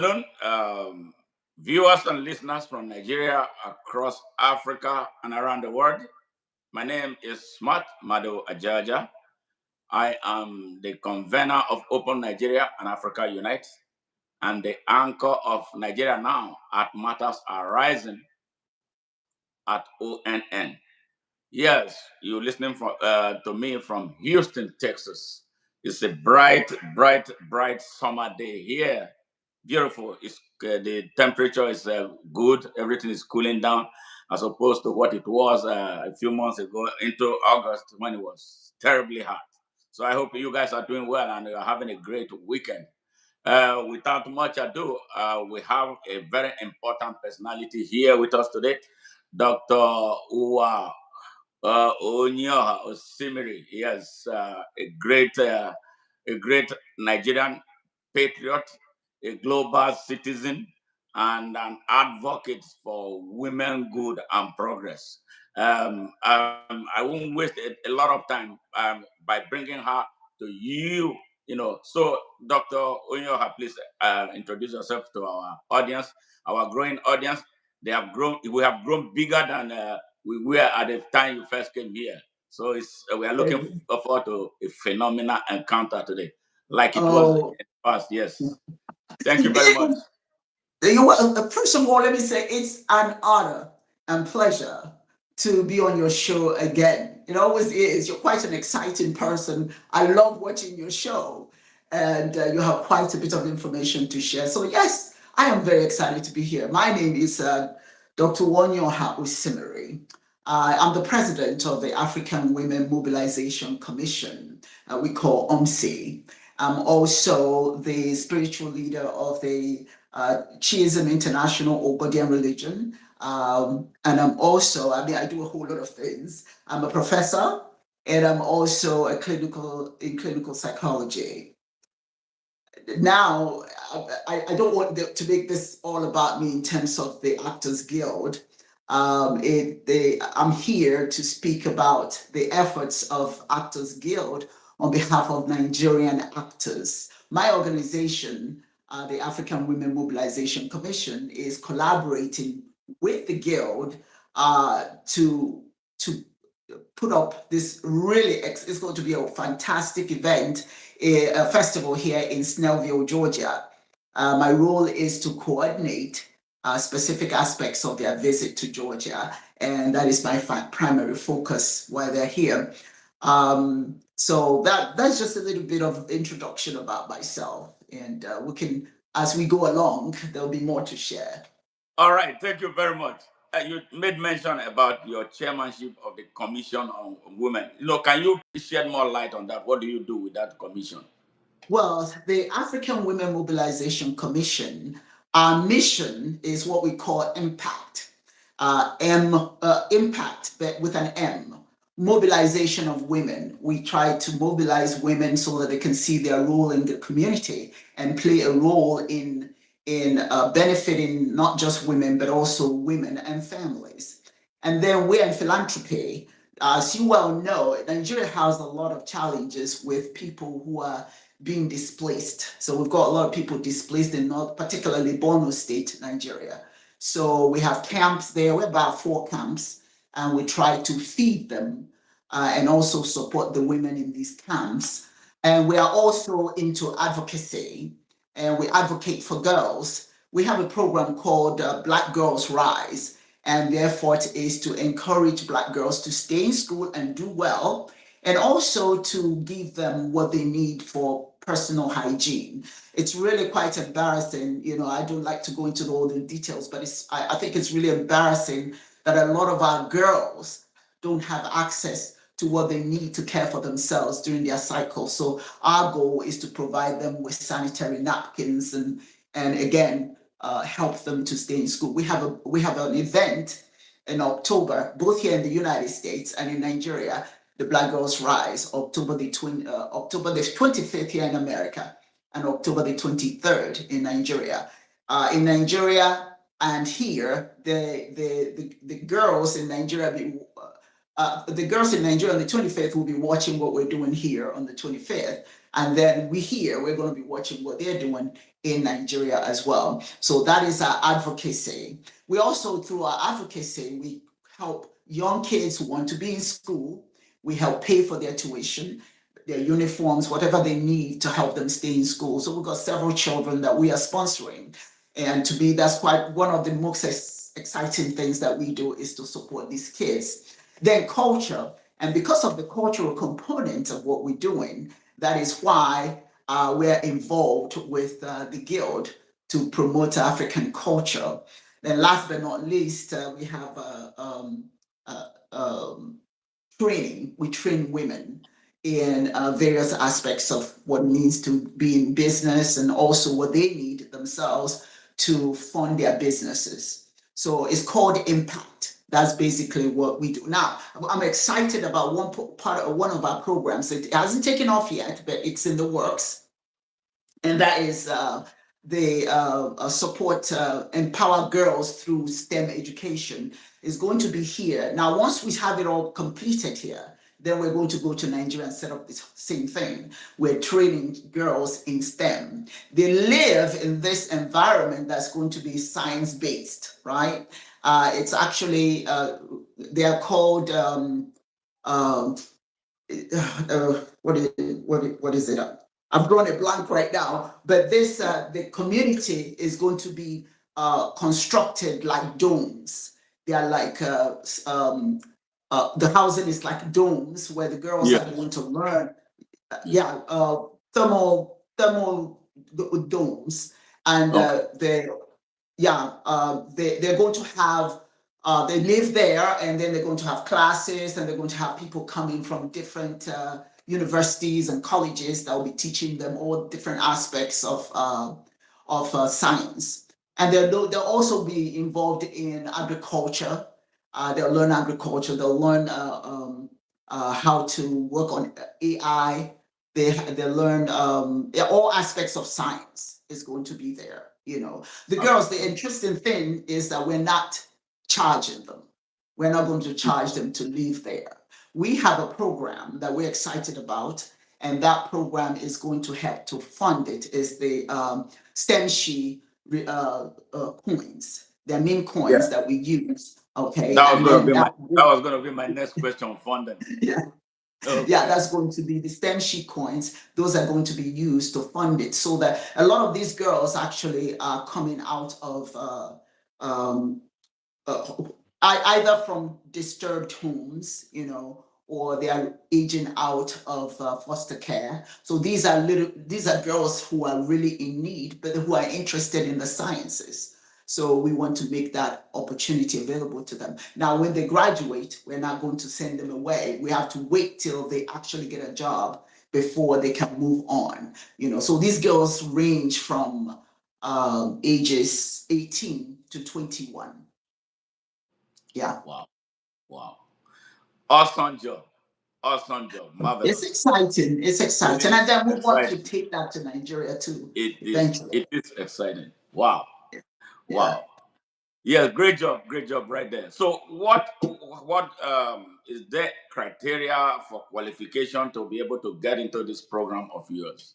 afternoon, viewers and listeners from Nigeria, across Africa, and around the world. My name is Smart Mado Ajaja. I am the convener of Open Nigeria and Africa Unite and the anchor of Nigeria Now at Matters Arising at ONN. Yes, you're listening to me from Houston, Texas. It's a bright summer day here. Beautiful. The temperature is good. Everything is cooling down, as opposed to what it was a few months ago into August when it was terribly hot. So I hope you guys are doing well and are having a great weekend. Without much ado, we have a very important personality here with us today, Dr. Uwa Onyioha Osimiri. Yes, a great Nigerian patriot, a global citizen, and an advocate for women good and progress. I won't waste a lot of time by bringing her to you. So Dr. Onyoha, please introduce yourself to our audience, our growing audience. They have grown. We have grown bigger than we were at the time you first came here. So we are looking Thank- forward to a phenomenal encounter today, like it was in Oh, the past. Yes. Thank you very much. first of all, let me say it's an honor and pleasure to be on your show again. It always is. You're quite an exciting person. I love watching your show, and you have quite a bit of information to share. So, yes, I am very excited to be here. My name is Dr. Uwa Onyioha Osimiri. I'm the president of the African Women Mobilization Commission, we call OMSI. I'm also the spiritual leader of the Chiism International Ogodian religion. And I'm also, I do a whole lot of things. I'm a professor and I'm also in clinical psychology. Now, I don't want to make this all about me in terms of the Actors Guild. I'm here to speak about the efforts of Actors Guild on behalf of Nigerian actors. My organization, the African Women Mobilization Commission, is collaborating with the Guild to put up this really, it's going to be a fantastic event, a festival here in Snellville, Georgia. My role is to coordinate specific aspects of their visit to Georgia, and that is my primary focus while they're here. So that's just a little bit of introduction about myself, and we can, as we go along, there'll be more to share. All right. Thank you very much. You made mention about your chairmanship of the Commission on Women. Can you shed more light on that? What do you do with that commission? Well, the African Women Mobilization Commission, our mission is what we call impact. Impact, but with an M. Mobilization of women. We try to mobilize women so that they can see their role in the community and play a role in benefiting not just women but also women and families. And then we're in philanthropy. As you well know, Nigeria has a lot of challenges with people who are being displaced. So we've got a lot of people displaced in North, particularly Borno State, Nigeria. So we have camps there. We're about 4 camps, and we try to feed them and also support the women in these camps. And we are also into advocacy, and we advocate for girls. We have a program called Black Girls Rise, and the effort is to encourage Black girls to stay in school and do well, and also to give them what they need for personal hygiene. It's really quite embarrassing. I don't like to go into all the details, but I think it's really embarrassing that a lot of our girls don't have access to what they need to care for themselves during their cycle. So our goal is to provide them with sanitary napkins and again, help them to stay in school. We have an event in October, both here in the United States and in Nigeria, the Black Girls Rise, October the 25th here in America, and October the 23rd in Nigeria. In Nigeria and here, the girls in Nigeria the girls in Nigeria on the 25th will be watching what we're doing here on the 25th. And then we're going to be watching what they're doing in Nigeria as well. So that is our advocacy. We also, through our advocacy, we help young kids who want to be in school. We help pay for their tuition, their uniforms, whatever they need to help them stay in school. So we've got several children that we are sponsoring. And to me, that's quite one of the most exciting things that we do, is to support these kids. Then culture, and because of the cultural component of what we're doing, that is why we're involved with the Guild to promote African culture. Then last but not least, we have training. We train women in various aspects of what it means to be in business, and also what they need themselves to fund their businesses. So it's called Impact. That's basically what we do. Now, I'm excited about one of our programs. It hasn't taken off yet, but it's in the works. And that is the support, empower girls through STEM education, is going to be here. Now, once we have it all completed here, then we're going to go to Nigeria and set up this same thing. We're training girls in STEM. They live in this environment that's going to be science-based, right? It's actually, they're called, what is it? I've drawn a blank right now, but this, the community is going to be constructed like domes. They are like, the housing is like domes where the girls are going to learn, thermal domes, and they're going to have, they live there, and then they're going to have classes, and they're going to have people coming from different universities and colleges that will be teaching them all different aspects of science. And they'll also be involved in agriculture. They'll learn agriculture. They'll learn how to work on AI. They learn all aspects of science is going to be there. You know, the girls. The interesting thing is that we're not charging them. We're not going to charge them to live there. We have a program that we're excited about, and that program is going to help to fund it. Is the STEM coins. They're meme coins that we use. Okay, that was going to be my next question. Funding. Yeah. Okay. Yeah, that's going to be the STEM sheet coins. Those are going to be used to fund it, so that a lot of these girls actually are coming out of either from disturbed homes, you know, or they are aging out of foster care. So these are girls who are really in need, but who are interested in the sciences. So we want to make that opportunity available to them. Now, when they graduate, we're not going to send them away. We have to wait till they actually get a job before they can move on. You know, so these girls range from ages 18 to 21. Yeah. Wow. Awesome job. Marvelous. It's exciting. And then we want to take that to Nigeria too. It is exciting. Wow. Yeah, great job right there. So what is the criteria for qualification to be able to get into this program of yours?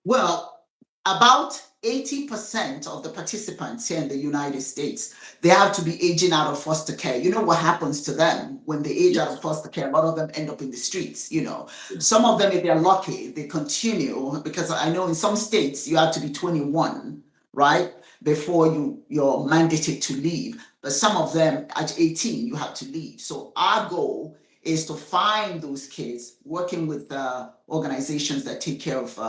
Well, about 80% of the participants here in the United States, they have to be aging out of foster care. You know what happens to them when they age out of foster care? A lot of them end up in the streets, you know. Some of them, if they're lucky, they continue, because I know in some states you have to be 21, right, before you're mandated to leave. But some of them at 18, you have to leave. So our goal is to find those kids, working with organizations that take care of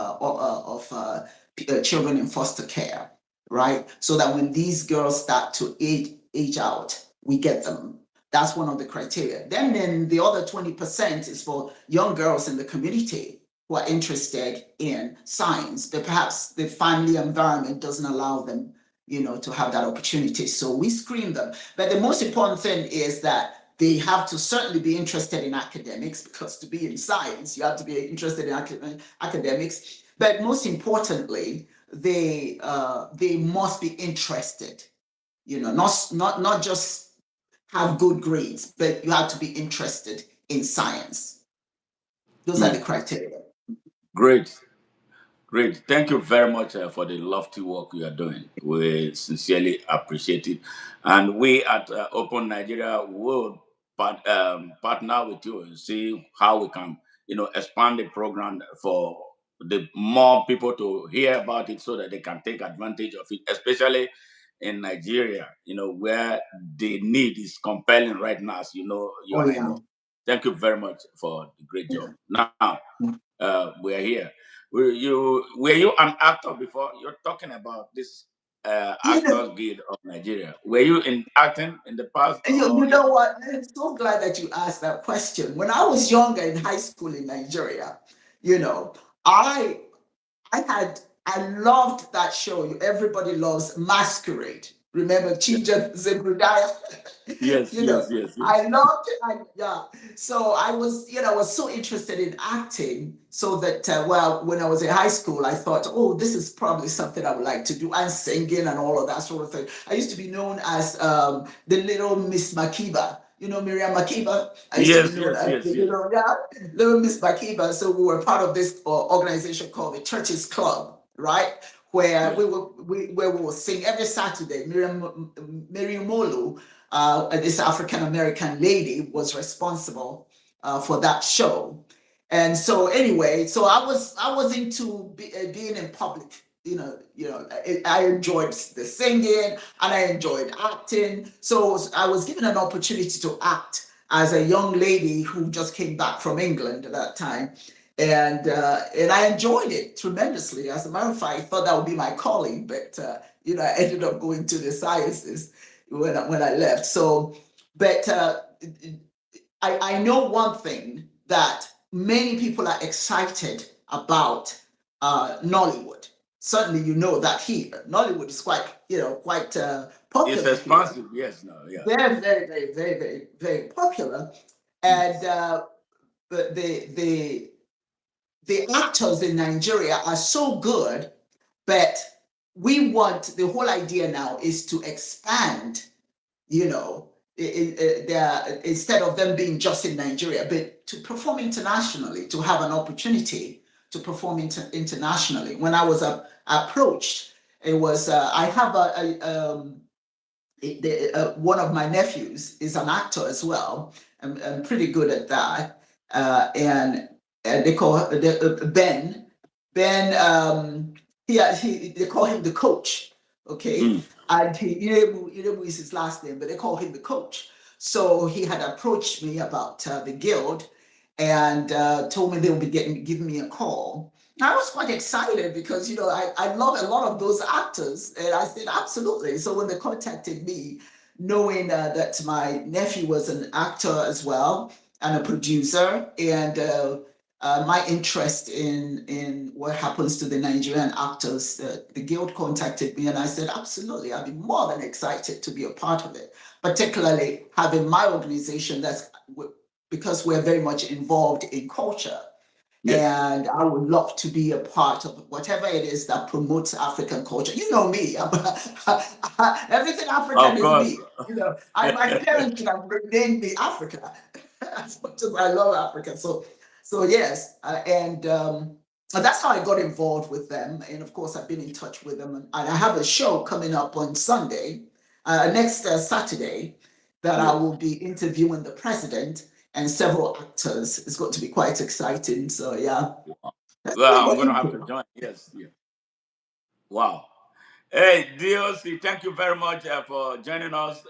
children in foster care, right? So that when these girls start to age out, we get them. That's one of the criteria. Then the other 20% is for young girls in the community who are interested in science, but perhaps the family environment doesn't allow them, you know, to have that opportunity. So we screen them. But the most important thing is that they have to certainly be interested in academics, because to be in science, you have to be interested in academics. But most importantly, they must be interested. You know, not just have good grades, but you have to be interested in science. Those are the criteria. Great. Great. Thank you very much for the lofty work you are doing. We sincerely appreciate it. And we at Open Nigeria will partner with you and see how we can, expand the program for the more people to hear about it so that they can take advantage of it, especially in Nigeria, where the need is compelling right now, as you Oh and I yeah. know. Thank you very much for the great job. Yeah. Now, Mm. we are here. Were you an actor before? You're talking about this You know, Actors Guild of Nigeria. Were you in acting in the past, you or know what? I'm so glad that you asked that question. When I was younger in high school in Nigeria, you know, I I loved that show. Everybody loves Masquerade. Remember Chija Zebrudaya? yes, You know, yes, yes, I yes, loved it. Yeah. So I was, was so interested in acting. So that, well, when I was in high school, I thought, oh, this is probably something I would like to do, and singing and all of that sort of thing. I used to be known as the little Miss Makiba. You know Miriam Makiba? I used to be yes, known yes, as yes, the yes, little Miss Makiba. So we were part of this organization called the Churches Club, right? Where yes. where we would sing every Saturday. Miriam Molu, this African American lady, was responsible for that show. And so anyway, so I was into being in public. I enjoyed the singing and I enjoyed acting. So I was given an opportunity to act as a young lady who just came back from England at that time, and I enjoyed it tremendously. As a matter of fact, I thought that would be my calling, but I ended up going to the sciences when I left. So, but I know one thing, that many people are excited about Nollywood. Certainly, you know that here, Nollywood is quite It's popular here. expansive. Yes, no, yeah. Very, very, very, very, very, very popular. And Yes. but the actors in Nigeria are so good, but the whole idea now is to expand, you know, instead of them being just in Nigeria, but to perform internationally, to have an opportunity to perform internationally. When I was approached, it was I have one of my nephews is an actor as well. I'm pretty good at that, and they call Ben. Ben, they call him the coach. Okay, Mm. and Iremu is his last name, but they call him the coach. So he had approached me about the guild, and told me they would be giving me a call. I was quite excited because I love a lot of those actors, and I said absolutely. So when they contacted me, knowing that my nephew was an actor as well and a producer, and my interest in what happens to the Nigerian actors, the guild contacted me, and I said absolutely, I'd be more than excited to be a part of it. Particularly having my organization, because we're very much involved in culture. Yes. And I would love to be a part of whatever it is that promotes African culture. You know me, everything African Of is course. me. My parents should have named me Africa, as much as I love Africa. So yes, and that's how I got involved with them. And of course, I've been in touch with them, and I have a show coming up on Sunday, next Saturday, that I Yes. will be interviewing the president and several actors. It's going to be quite exciting. So yeah, Wow. that's what I Well, I'm got going to have to into. join. Yes. Yeah. Wow. Hey, DOC, thank you very much for joining us.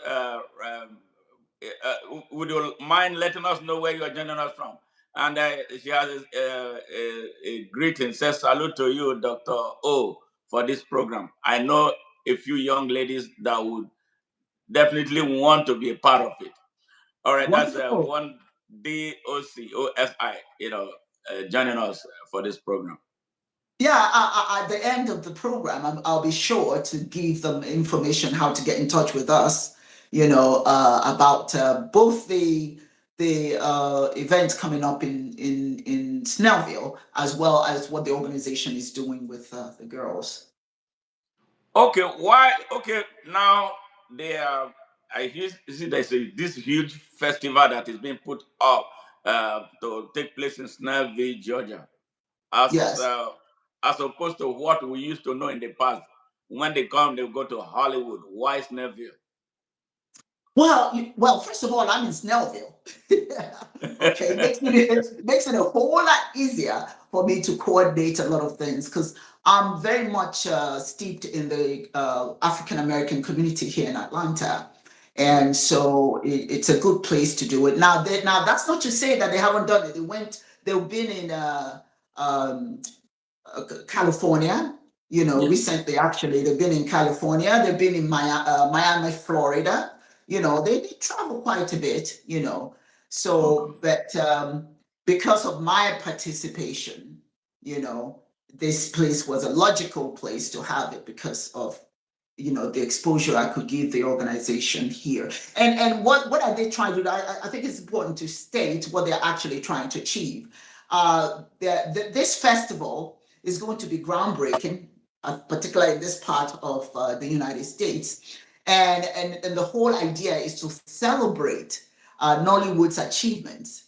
Would you mind letting us know where you are joining us from? And she has a greeting, says salute to you, Dr. O, for this program. I know a few young ladies that would definitely want to be a part of it. All right, that's Wonderful. one DOCOSI, joining us for this program. Yeah, at the end of the program, I'll be sure to give them information how to get in touch with us. About both the events coming up in Snellville, as well as what the organization is doing with the girls. Okay, why? Okay, now they are. See there's this huge festival that is being put up to take place in Snellville, Georgia. As Yes. as opposed to what we used to know in the past. When they come, they go to Hollywood. Why Snellville? Well, first of all, I'm in Snellville. Okay, makes it a whole lot easier for me to coordinate a lot of things because I'm very much steeped in the African American community here in Atlanta, and so it's a good place to do it. Now that's not to say that they haven't done it. They've been in um, California. Yes. Recently, actually, they've been in California. They've been in Miami, Florida. They travel quite a bit. So, Okay. but because of my participation, you know, this place was a logical place to have it because of the exposure I could give the organization here. And what are they trying to do? I think it's important to state what they're actually trying to achieve. This festival is going to be groundbreaking, particularly in this part of the United States. And the whole idea is to celebrate Nollywood's achievements.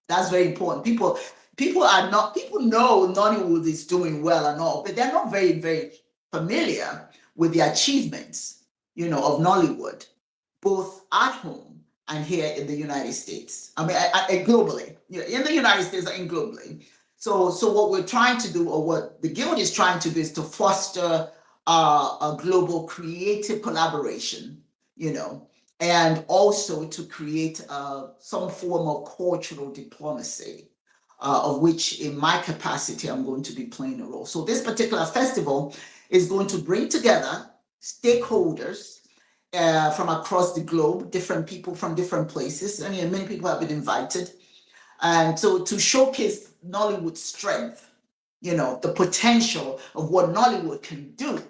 That's very important. People know Nollywood is doing well and all, but they're not very, very familiar with the achievements, of Nollywood, both at home and here in the United States. I mean, globally, in the United States and globally. So what we're trying to do, or what the Guild is trying to do, is to foster a global creative collaboration, and also to create some form of cultural diplomacy, of which, in my capacity, I'm going to be playing a role. So this particular festival is going to bring together stakeholders from across the globe, different people from different places. I mean, many people have been invited. And so to showcase Nollywood's strength, the potential of what Nollywood can do,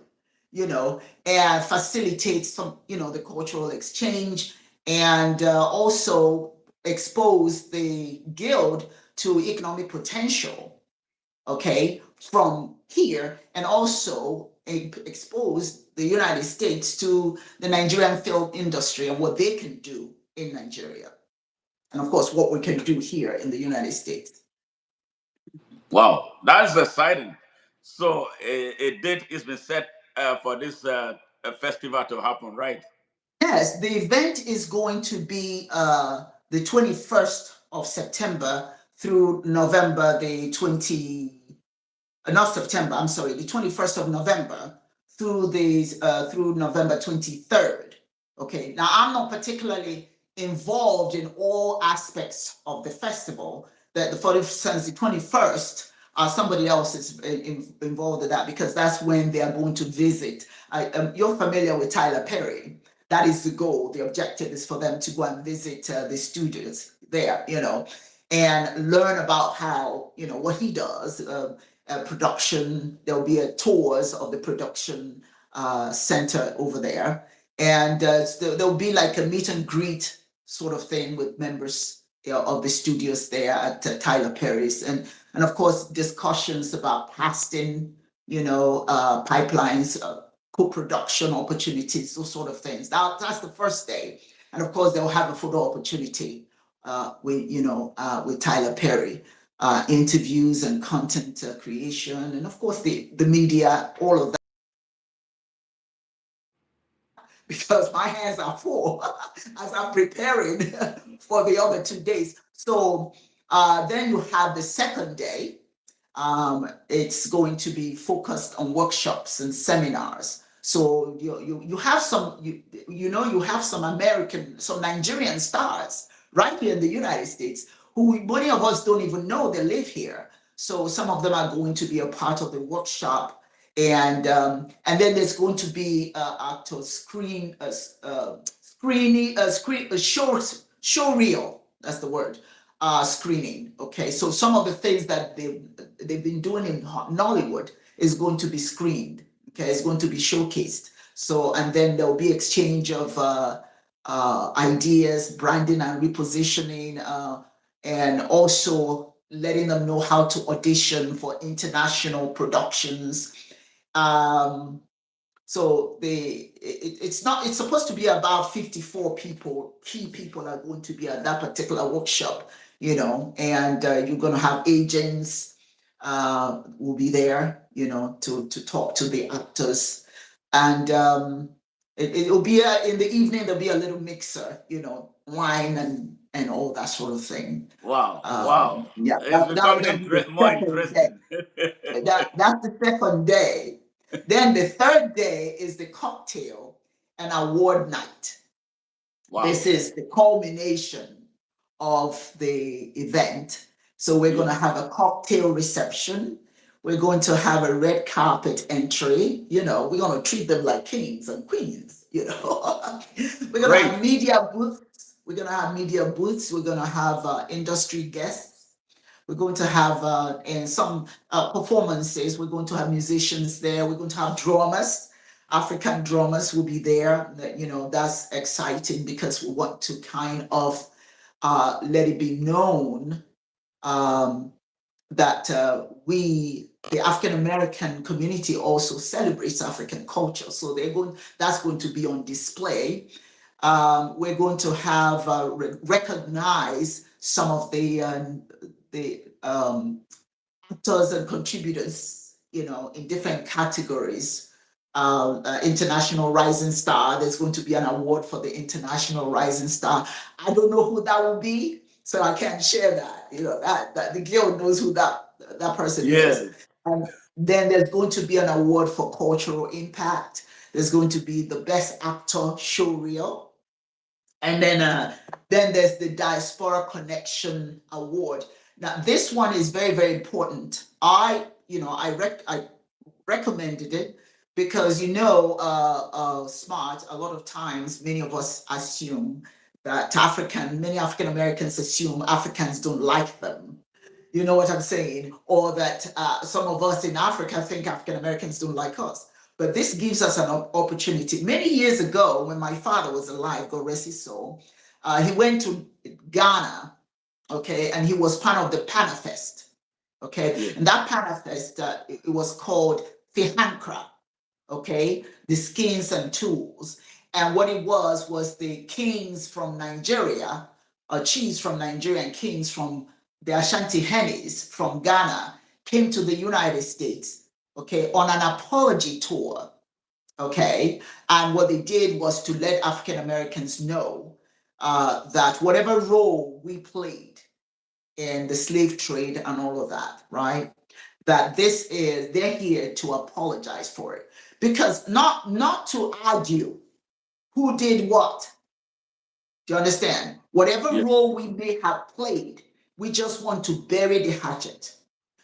and facilitate some, the cultural exchange, and also expose the Guild to economic potential, okay, from here, and also expose the United States to the Nigerian film industry and what they can do in Nigeria. And of course, what we can do here in the United States. Wow, that's exciting. So a date has been set for this festival to happen, right? Yes, the event is going to be the 21st of September through November the 20, not September, I'm sorry, the 21st of November through November 23rd. Okay, now I'm not particularly involved in all aspects of the festival. That for instance, the 21st, somebody else is involved in that because that's when they are going to visit. You're familiar with Tyler Perry. That is the goal. The objective is for them to go and visit the studios there, and learn about how, what he does. Production. There'll be a tours of the production center over there, and there'll be like a meet and greet sort of thing with members, of the studios there at Tyler Perry's, and of course discussions about casting, pipelines, co-production opportunities, those sort of things. That's the first day, and of course they'll have a photo opportunity with Tyler Perry. Interviews and content creation, and of course the media, all of that, because my hands are full as I'm preparing for the other 2 days. So then you have the second day. It's going to be focused on workshops and seminars. So you have you have some Nigerian stars right here in the United States who many of us don't even know they live here. So some of them are going to be a part of the workshop, and then there's going to be actors screen a show reel. That's the word. Screening. Okay, so some of the things that they've been doing in Nollywood is going to be screened. Okay, it's going to be showcased. So, and then there'll be exchange of ideas, branding and repositioning, and also letting them know how to audition for international productions. Um, so it's supposed to be about 54 people, key people are going to be at that particular workshop, and you're going to have agents, will be there, to talk to the actors. And it'll be in the evening, there'll be a little mixer, wine and all that sort of thing. Wow, wow. Yeah, It's becoming that'll be the more second day. interesting. That's the second day. Then the third day is the cocktail and award night. Wow. This is the culmination of the event. So we're going to have a cocktail reception. We're going to have a red carpet entry. We're going to treat them like kings and queens. We're going to Great. have media booths. We're going to have media booths. We're going to have industry guests. We're going to have in some performances. We're going to have musicians there. We're going to have drummers. African drummers will be there. That's exciting because we want to kind of let it be known that the African American community also celebrates African culture. So that's going to be on display. We're going to have recognize some of the actors and contributors, in different categories. International Rising Star. There's going to be an award for the International Rising Star. I don't know who that will be, so I can't share that. That the girl knows who that person is. And then there's going to be an award for cultural impact. There's going to be the best actor show reel. And then there's the Diaspora Connection Award. Now, this one is very, very important. I recommended it because smart, a lot of times many of us assume that many African Americans assume Africans don't like them. You know what I'm saying? Or that some of us in Africa think African Americans don't like us. But this gives us an opportunity. Many years ago, when my father was alive, God rest his soul, he went to Ghana, okay, and he was part of the Panafest, okay? Yeah. And that Panafest, it was called Fihankra, okay? The skins and tools. And what it was the kings from Nigeria, chiefs from Nigeria and kings from the Ashanti Hennies from Ghana came to the United States, okay, on an apology tour, okay? And what they did was to let African Americans know that whatever role we played in the slave trade and all of that, right? That they're here to apologize for it. Because not to argue who did what. Do you understand? Whatever role we may have played, we just want to bury the hatchet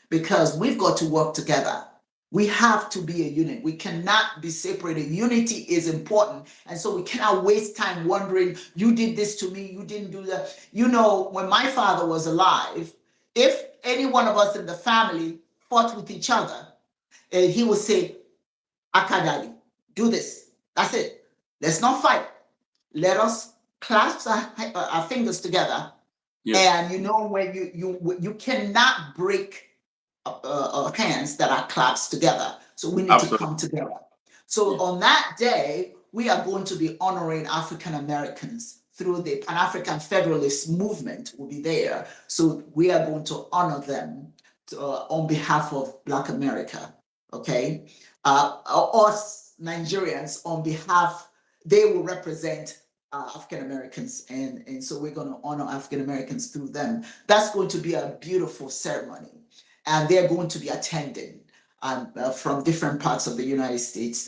because we've got to work together. We have to be a unit. We cannot be separated. Unity is important. And so we cannot waste time wondering, you did this to me, you didn't do that. When my father was alive, if any one of us in the family fought with each other, he would say, Akadali, do this. That's it. Let's not fight. Let us clasp our fingers together. And when you cannot break hands that are clasped together. So we need to come together. So on that day, we are going to be honoring African Americans through the Pan-African Federalist Movement will be there. So we are going to honor them on behalf of Black America, okay? Us Nigerians on behalf, they will represent African Americans, and so we're going to honor African Americans through them. That's going to be a beautiful ceremony. And they're going to be attending from different parts of the United States.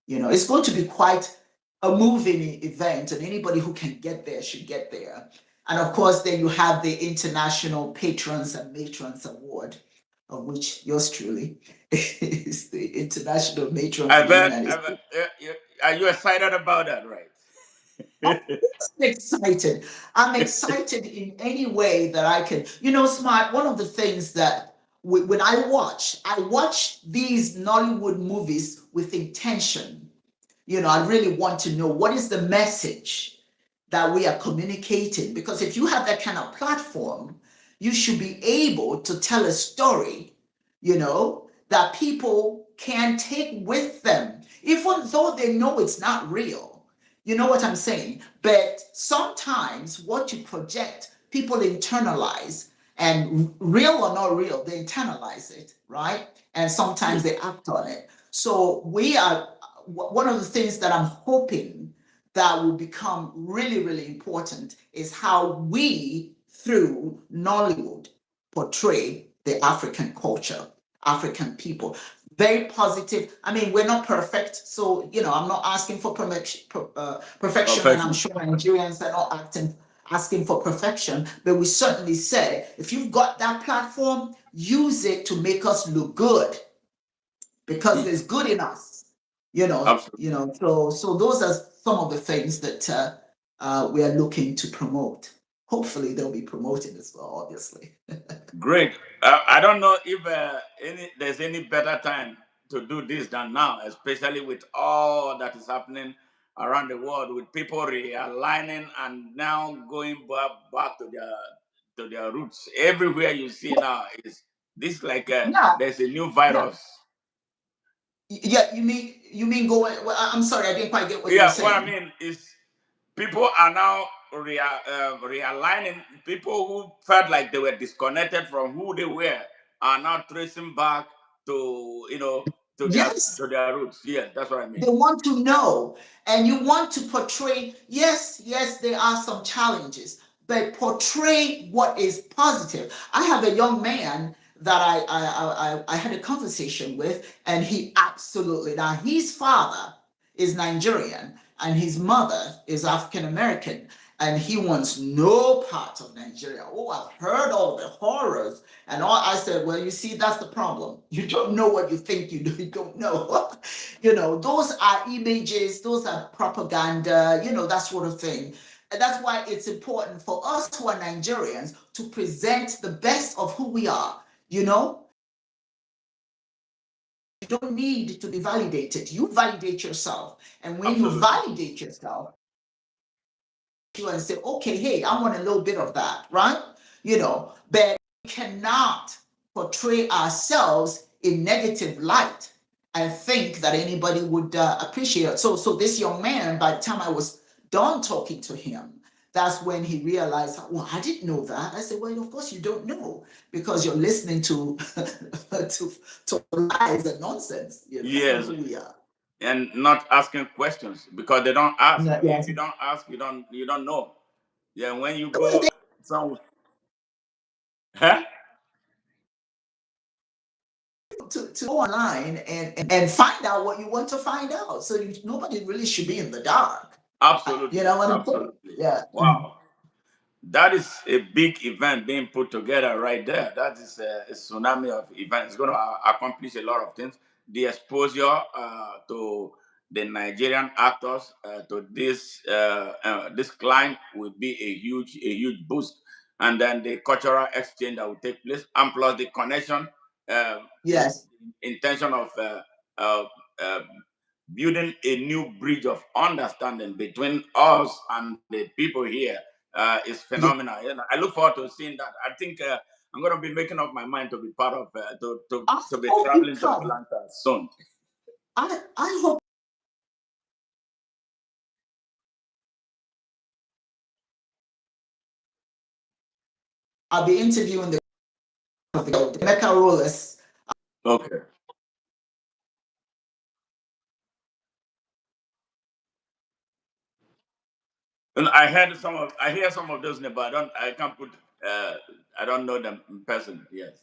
It's going to be quite a moving event, and anybody who can get there should get there. And of course, then you have the International Patrons and Matrons Award, of which yours truly is the International Matron for the United States. Are you excited about that, right? I'm excited. I'm excited in any way that I can. Smart, one of the things that when I watch these Nollywood movies with intention. I really want to know what is the message that we are communicating. Because if you have that kind of platform, you should be able to tell a story, that people can take with them, even though they know it's not real. You know what I'm saying? But sometimes what you project, people internalize. And real or not real, they internalize it, right? And sometimes they act on it. So one of the things that I'm hoping that will become really, really important is how we, through Nollywood, portray the African culture, African people. Very positive. I mean, we're not perfect, so I'm not asking for perfection, and I'm sure Nigerians are not asking for perfection, but we certainly say, if you've got that platform, use it to make us look good, because there's good in us, Absolutely. So those are some of the things that we are looking to promote. Hopefully they'll be promoted as well, obviously. Great. I don't know if there's any better time to do this than now, especially with all that is happening around the world, with people realigning and now going back to their roots. Everywhere you see now is this like Yeah, there's a new yeah. virus. Yeah, you mean going? Well, I'm sorry, I didn't quite get what you were Yeah, what I saying. mean is people are now realigning. People who felt like they were disconnected from who they were are now tracing back to Yes, to their roots. Yes, that's what I mean. they want to know, and you want to portray. Yes, there are some challenges, but portray what is positive. I have a young man that I had a conversation with, and he absolutely, now his father is Nigerian and his mother is African American, and he wants no part of Nigeria. Oh, I've heard all the horrors and all. I said, well, you see, that's the problem. You don't know what you think you do. You don't know. Those are images, those are propaganda, that sort of thing. And that's why it's important for us who are Nigerians to present the best of who we are. You don't need to be validated. You validate yourself. And when you Absolutely. validate yourself, you and say, okay, hey, I want a little bit of that, right? But we cannot portray ourselves in negative light and think that anybody would appreciate it. So this young man, by the time I was done talking to him, that's when he realized, well, I didn't know that. I said, well, of course you don't know, because you're listening to to lies and nonsense. That's Yes, who we are. and not asking questions because they don't ask. If Yes. you don't ask, you don't know. Yeah, when you go some, huh? To go online and find out what you want to find out. So nobody really should be in the dark. You Absolutely, know what I'm saying? absolutely. Yeah. Wow. That is a big event being put together right there. That is a tsunami of events. It's going to accomplish a lot of things. The exposure to the Nigerian actors to this client will be a huge boost, and then the cultural exchange that will take place, and plus the connection, with Yes. intention of uh, uh, building a new bridge of understanding between us and the people here is Yeah. phenomenal. I look forward to seeing that. I think I'm going to be making up my mind to be part of I to be hope you traveling to come. Atlanta soon. I hope I'll be interviewing the Mecca Rollers. Okay. And I hear some of those names, but I can't put uh, I don't know them in person. Yes.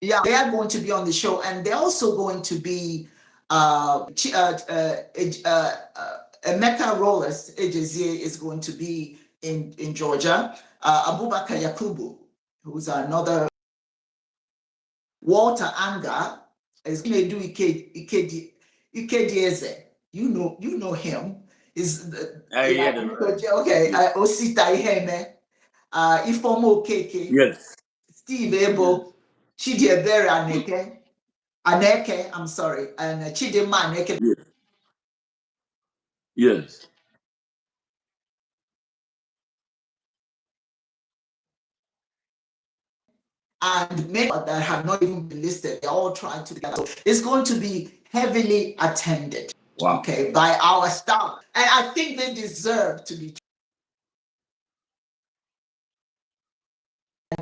Yeah, they are going to be on the show, and they're also going to be Mecca Rollers agency is going to be in Georgia. Abubakar Yakubu, who's another. Walter Anga is going to do Ikedieze. You know him. Is I hear them. okay? Yes. Osita Iheme, Ifomo Keke, Yes. Steve Yes. Ebo, Chidiebere Aneke. I'm sorry, and Chidima Aneke, Yes. Yes. and many that have not even been listed. They're all trying to get. So it's going to be heavily attended, Wow. okay, by our staff, and I think they deserve to be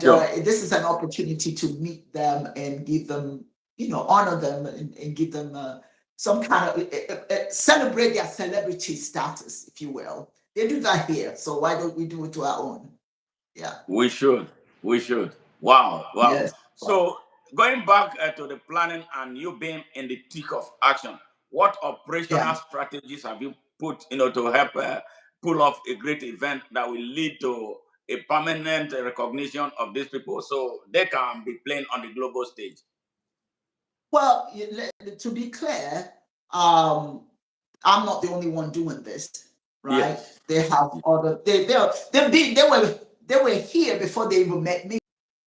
This is an opportunity to meet them and give them, honor them and give them some kind of celebrate their celebrity status, if you will. They do that here, so why don't we do it to our own? Yeah. We should. We should. Wow. Wow. Yes. So going back to the planning and you being in the thick of action, what operational Yeah. strategies have you put, to help pull off a great event that will lead to a permanent recognition of these people so they can be playing on the global stage? Well, to be clear, I'm not the only one doing this, right? Yes. They have other. They were here before they even met me.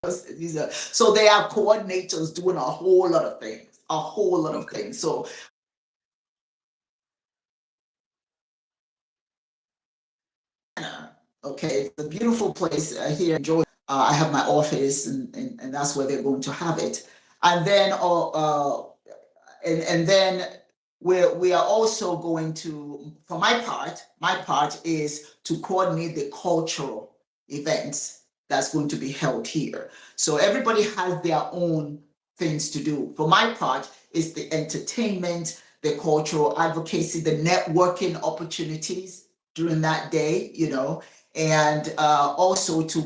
So they are coordinators doing a whole lot of things, a whole lot of things. So okay, it's a beautiful place here. Enjoy. I have my office, and that's where they're going to have it. And then, and then we are also going to, for my part is to coordinate the cultural events that's going to be held here. So everybody has their own things to do. For my part, is the entertainment, the cultural advocacy, the networking opportunities during that day, and also to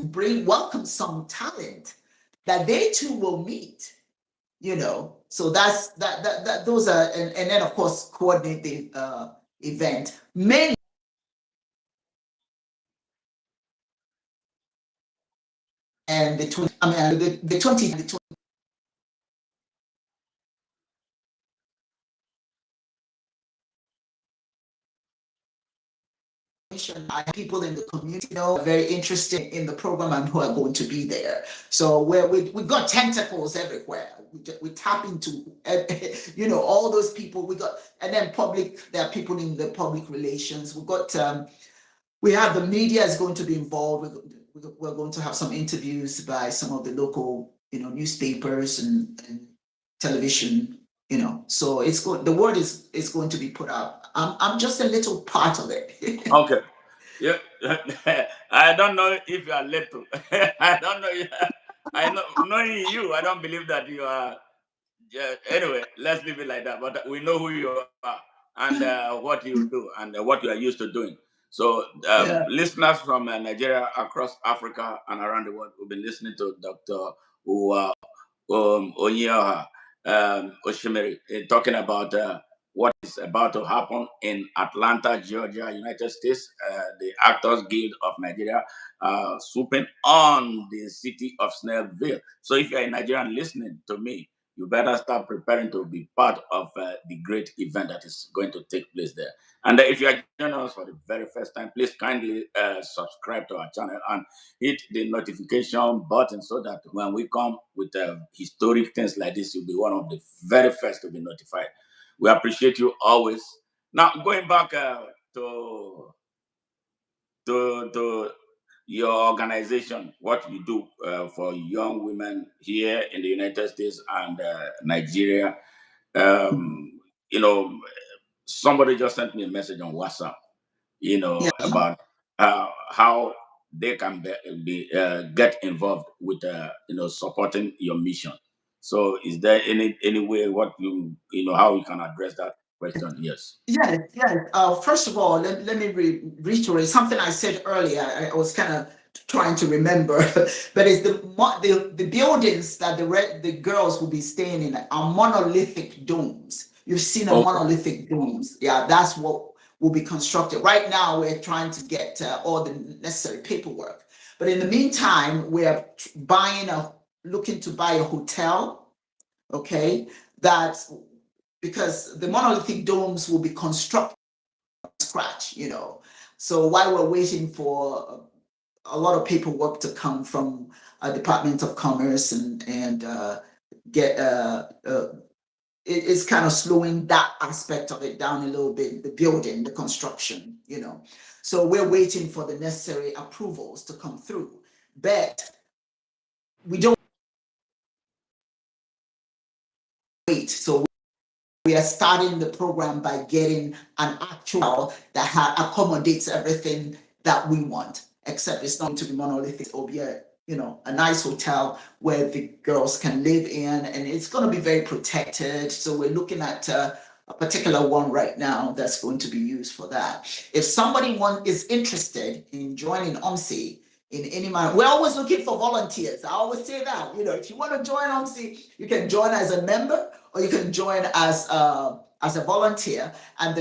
welcome some talent that they too will meet, So that's those are, and then of course coordinate the event. Many and the 20, I mean the 20, people in the community very interested in the program and who are going to be there. So we've got tentacles everywhere. We tap into all those people. And then there are people in the public relations. We have the media is going to be involved. We're going to have some interviews by some of the local newspapers and television. So the word is going to be put out. I'm just a little part of it. Okay. Yeah. I don't know if you are little. I don't know. I know, knowing you, I don't believe that you are. Yeah, anyway, let's leave it like that. But we know who you are and what you do and what you are used to doing. So, Yeah. listeners from Nigeria, across Africa, and around the world will be listening to Dr. Uwa Onyioha Osimiri talking about what is about to happen in Atlanta, Georgia, United States. The Actors Guild of Nigeria swooping on the city of Snellville. So if you're a Nigerian listening to me, you better start preparing to be part of the great event that is going to take place there. And if you are joining us for the very first time, please kindly subscribe to our channel and hit the notification button so that when we come with historic things like this, you'll be one of the very first to be notified. We appreciate you always. Now, going back to your organization, what you do for young women here in the United States and Nigeria. Somebody just sent me a message on WhatsApp, Yeah. about how they can get involved with, supporting your mission. So, is there any way what how you can address that question? Yes. Yeah, yeah. First of all, let me reiterate something I said earlier. I was kind of trying to remember, but it's the buildings that the girls will be staying in are monolithic domes. You've seen a monolithic domes. Yeah, that's what will be constructed. Right now, we're trying to get all the necessary paperwork. But in the meantime, we're looking to buy a hotel. Okay, that's because the monolithic domes will be constructed from scratch, So while we're waiting for a lot of paperwork to come from Department of Commerce and get it's kind of slowing that aspect of it down a little bit, the building, the construction, So we're waiting for the necessary approvals to come through. But we don't wait. So we are starting the program by getting an actual that accommodates everything that we want, except it's not to be monolithic. It'll be a nice hotel where the girls can live in, and it's going to be very protected. So we're looking at a particular one right now that's going to be used for that. If somebody is interested in joining OMSI in any manner, we're always looking for volunteers. I always say that, if you want to join OMSI, you can join as a member or you can join as a volunteer. And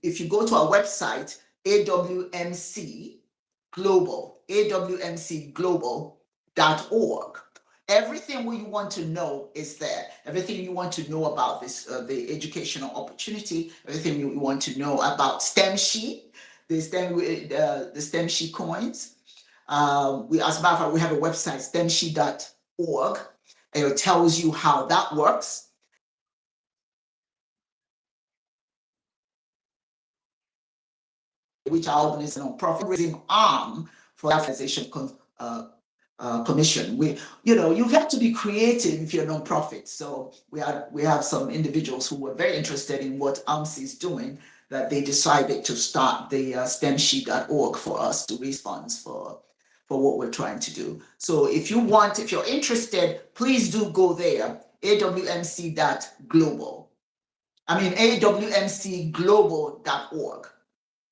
if you go to our website, AWMC awmcglobal.org. Everything you want to know is there. Everything you want to know about this, the educational opportunity, everything you want to know about STEM sheet, the STEM sheet coins. As a matter of fact, we have a website, stemsheet.org, and it tells you how that works. Which our organization non-profit raising arm for the organization commission. You have to be creative if you're a non-profit. So we have some individuals who were very interested in what AMSI is doing, that they decided to start the stemsheet.org for us to raise funds for what we're trying to do. So if you're interested, please do go there, awmc.global. awmcglobal.org.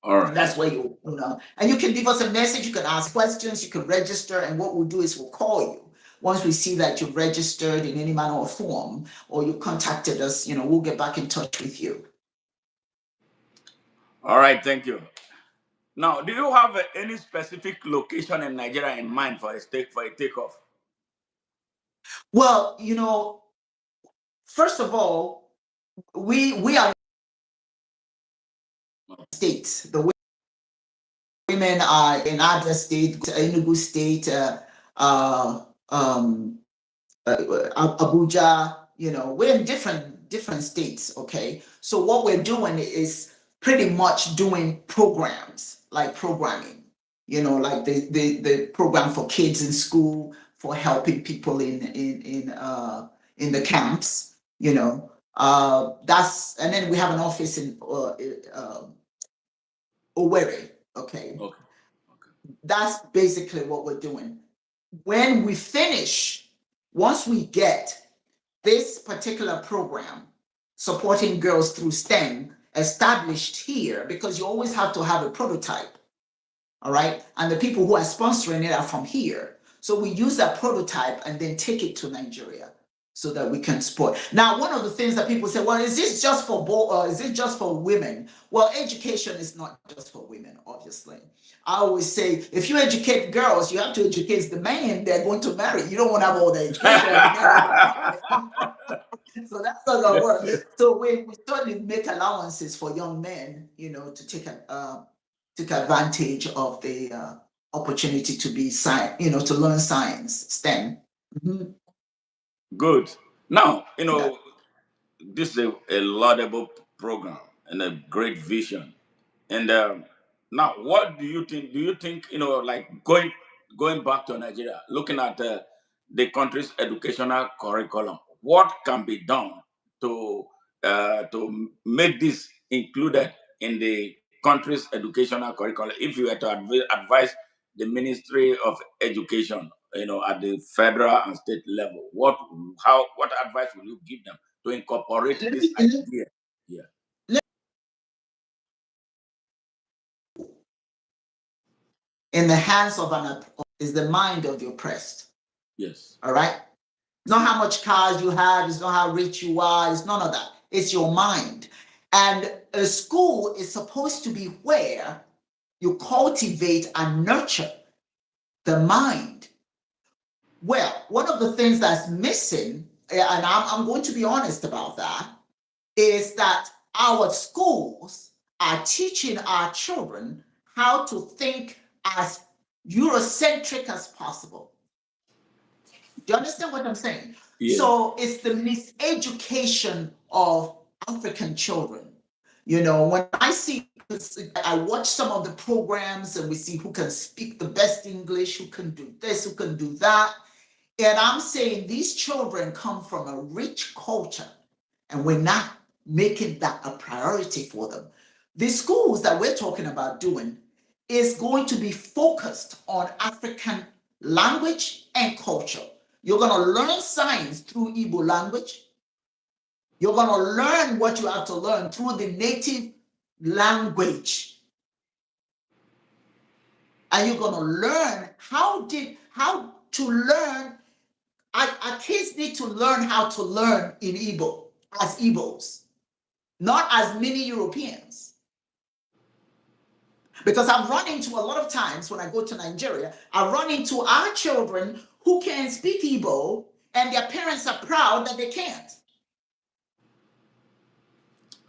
All right. And that's where and you can leave us a message, you can ask questions, you can register, and what we'll do is we'll call you. Once we see that you've registered in any manner or form, or you contacted us, we'll get back in touch with you. All right, thank you. Now, do you have any specific location in Nigeria in mind for a takeoff? Well, first of all, we are states. The women are in Abia State, Enugu State, Abuja. We're in different states. Okay, so what we're doing is pretty much doing programs, like programming. Like the program for kids in school, for helping people in the camps. That's, and then we have an office in Owerri. Okay. That's basically what we're doing. When we finish, once we get this particular program supporting girls through STEM established here, because you always have to have a prototype, all right? And the people who are sponsoring it are from here. So we use that prototype and then take it to Nigeria so that we can support. Now, one of the things that people say, well, is this just for is it just for women? Well, education is not just for women, obviously. I always say, if you educate girls, you have to educate the men they're going to marry. You don't want to have all the education. So that's not gonna work. So we certainly make allowances for young men, to take advantage of the opportunity to be to learn science, STEM. Mm-hmm. Good. Now, this is a laudable program and a great vision. And now, what do you think? Do you think, like going back to Nigeria, looking at the country's educational curriculum, what can be done to make this included in the country's educational curriculum? If you were to advise the Ministry of Education, at the federal and state level, what advice will you give them to incorporate this idea? Yeah. In the hands of is the mind of the oppressed. Yes. All right. It's not how much cars you have. It's not how rich you are. It's none of that. It's your mind. And a school is supposed to be where you cultivate and nurture the mind. Well, one of the things that's missing, and I'm going to be honest about that, is that our schools are teaching our children how to think as Eurocentric as possible. Do you understand what I'm saying? Yeah. So it's the miseducation of African children. When I watch some of the programs and we see who can speak the best English, who can do this, who can do that. And I'm saying these children come from a rich culture and we're not making that a priority for them. The schools that we're talking about doing is going to be focused on African language, and culture. You're going to learn science through Igbo language. You're going to learn what you have to learn through the native language. And you're going to learn how to learn. Our kids need to learn how to learn in Igbo as Igbos, not as mini Europeans. Because I've run into a lot of times when I go to Nigeria, I run into our children who can speak Igbo and their parents are proud that they can't.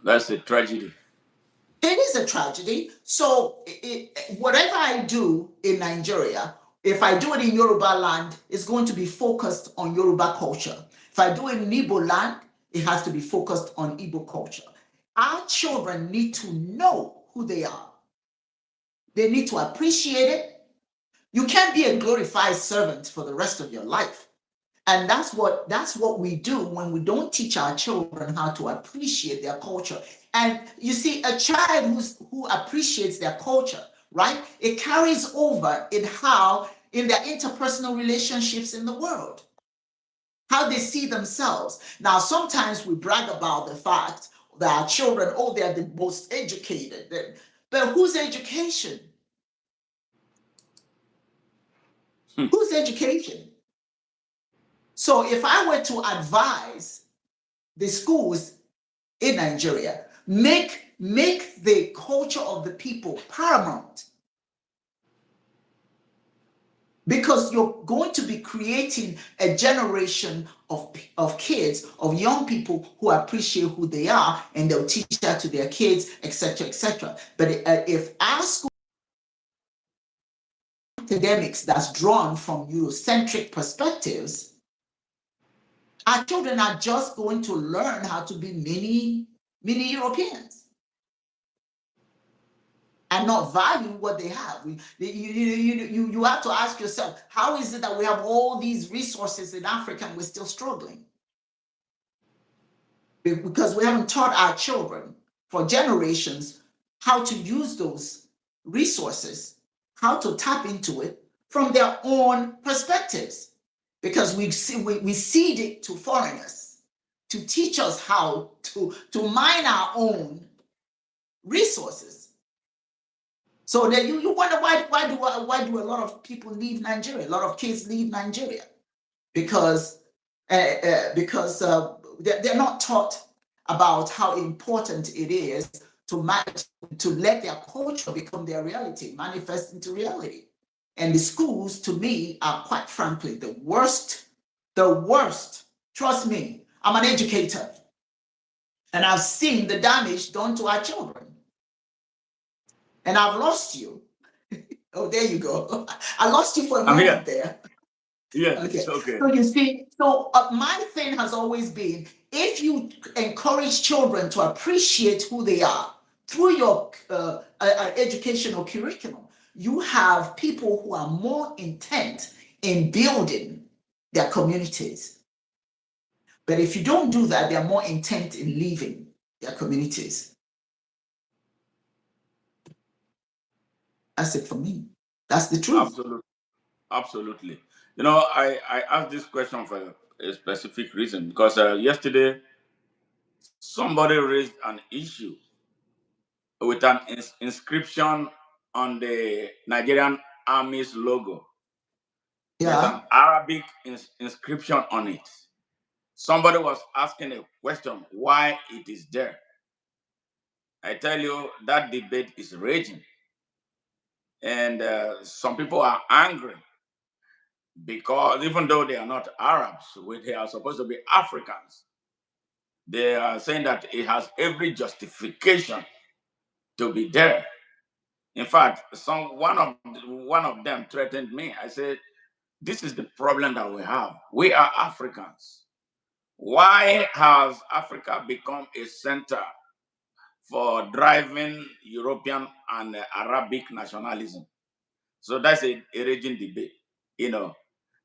That's a tragedy. It is a tragedy. So whatever I do in Nigeria, if I do it in Yoruba land, it's going to be focused on Yoruba culture. If I do it in Igbo land, it has to be focused on Igbo culture. Our children need to know who they are. They need to appreciate it. You can't be a glorified servant for the rest of your life. And that's what we do when we don't teach our children how to appreciate their culture. And you see, a child who appreciates their culture, right? It carries over in their interpersonal relationships in the world, how they see themselves. Now, sometimes we brag about the fact that our children, they're the most educated. But whose education? Whose education? So if I were to advise the schools in Nigeria, make the culture of the people paramount, because you're going to be creating a generation of kids, of young people who appreciate who they are, and they'll teach that to their kids, etc., etc. But if our school academics that's drawn from Eurocentric perspectives, our children are just going to learn how to be mini Europeans and not value what they have. You have to ask yourself, how is it that we have all these resources in Africa and we're still struggling? Because we haven't taught our children for generations how to use those resources, how to tap into it from their own perspectives. Because we cede it to foreigners to teach us how to mine our own resources. So that you wonder why do a lot of people leave Nigeria? A lot of kids leave Nigeria because they're not taught about how important it is to let their culture become their reality, manifest into reality. And the schools, to me, are quite frankly the worst. The worst. Trust me, I'm an educator. And I've seen the damage done to our children. And I've lost you. Oh, there you go. I lost you for a moment there. Yeah, okay. It's okay. So you see, my thing has always been, if you encourage children to appreciate who they are through your educational curriculum, you have people who are more intent in building their communities. But if you don't do that, they're more intent in leaving their communities. That's it for me. That's the truth. Absolutely. Absolutely. You know, I asked this question for a specific reason because yesterday somebody raised an issue with an inscription on the Nigerian Army's logo. Yeah. There's an Arabic inscription on it. Somebody was asking a question why it is there. I tell you, that debate is raging. And some people are angry because even though they are not Arabs, they are supposed to be Africans. They are saying that it has every justification to be there. In fact, one of them threatened me. I said, "This is the problem that we have. We are Africans. Why has Africa become a center for driving European and Arabic nationalism?" So that's a raging debate. You know,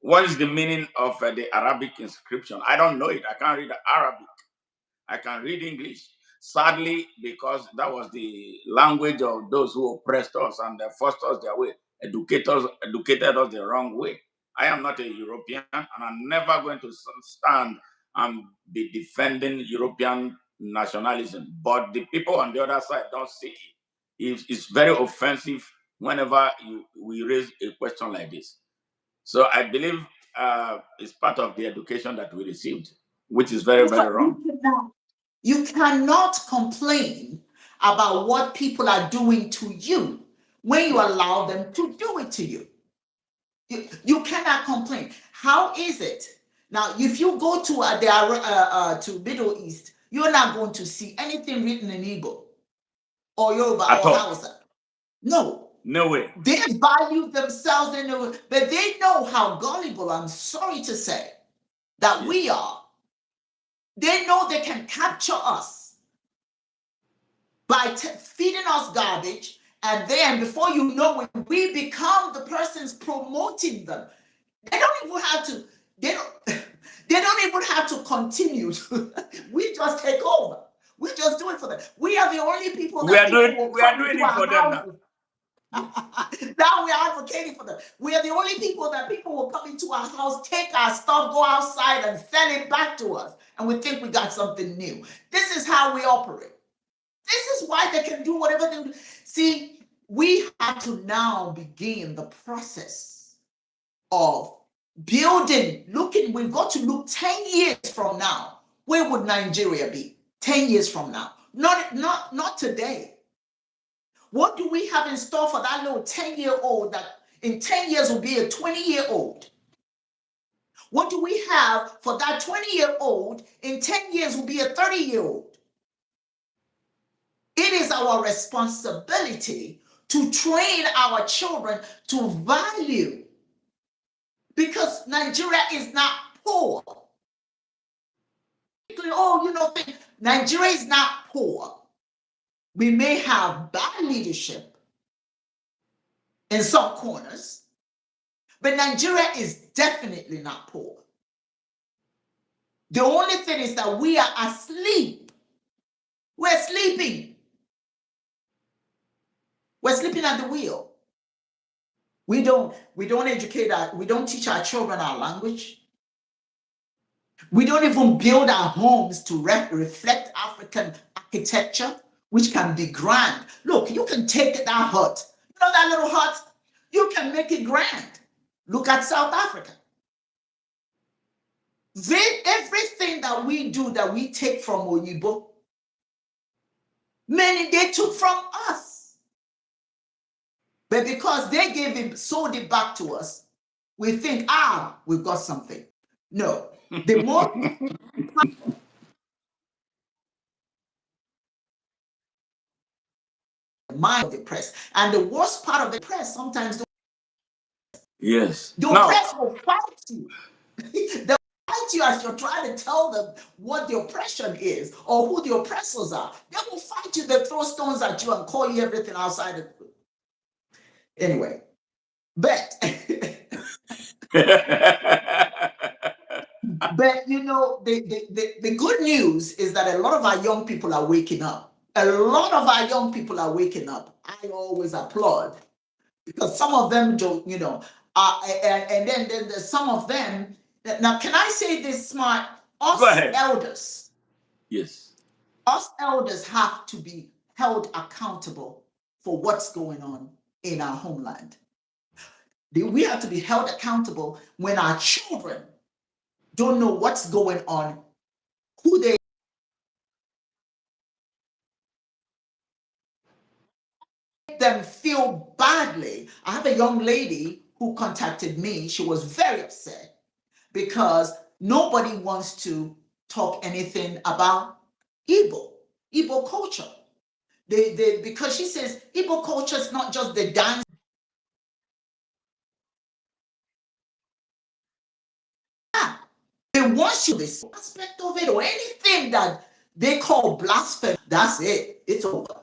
what is the meaning of the Arabic inscription? I don't know it. I can't read Arabic. I can read English. Sadly, because that was the language of those who oppressed us and forced us their way, educated us the wrong way. I am not a European, and I'm never going to stand and be defending European nationalism. But the people on the other side don't see it. It's very offensive whenever we raise a question like this. So I believe it's part of the education that we received, which is very, very wrong. You cannot complain about what people are doing to you when you allow them to do it to you. You cannot complain. How is it? Now, if you go to Middle East, you're not going to see anything written in Igbo or Yoruba or Hausa. No. No way. They value themselves, but they know how gullible, I'm sorry to say, that we are. They know they can capture us by feeding us garbage, and then before you know it, we become the persons promoting them. They don't even have to. They don't even have to continue. We just take over. We just do it for them. We are the only people that we are doing it for them now. Now we are advocating for them. We are the only people that people will come into our house, take our stuff, go outside and sell it back to us. And we think we got something new. This is how we operate. This is why they can do whatever they do. See, we have to now begin the process of building, we've got to look 10 years from now. Where would Nigeria be 10 years from now? Not today. What do we have in store for that little 10-year-old that in 10 years will be a 20-year-old? What do we have for that 20-year-old in 10 years will be a 30-year-old? It is our responsibility to train our children to value, because Nigeria is not poor. Nigeria is not poor. We may have bad leadership in some corners, but Nigeria is definitely not poor. The only thing is that we are asleep. We're sleeping. We're sleeping at the wheel. We don't educate we don't teach our children our language. We don't even build our homes to reflect African architecture, which can be grand. Look, you can take that hut, that little hut, you can make it grand. Look at South Africa. Everything that we do, that we take from Oyibo, many they took from us. But because they sold it back to us, we think, we've got something. No, the more mind of the press, and the worst part of the press sometimes. Yes. The press will fight you. They'll fight you as you're trying to tell them what the oppression is or who the oppressors are. They will fight you. They throw stones at you and call you everything outside of it. Anyway, but but the good news is that a lot of our young people are waking up. A lot of our young people are waking up. I always applaud, because some of them don't, and then there's some of them. Now, can I say this, Smart? Us elders. Yes. Us elders have to be held accountable for what's going on in our homeland. We have to be held accountable when our children don't know what's going on, who they make them feel badly. I have a young lady who contacted me. She was very upset because nobody wants to talk anything about Igbo culture. Because she says Igbo culture is not just the dance. They want you this aspect of it, or anything that they call blasphemy. That's it. It's over.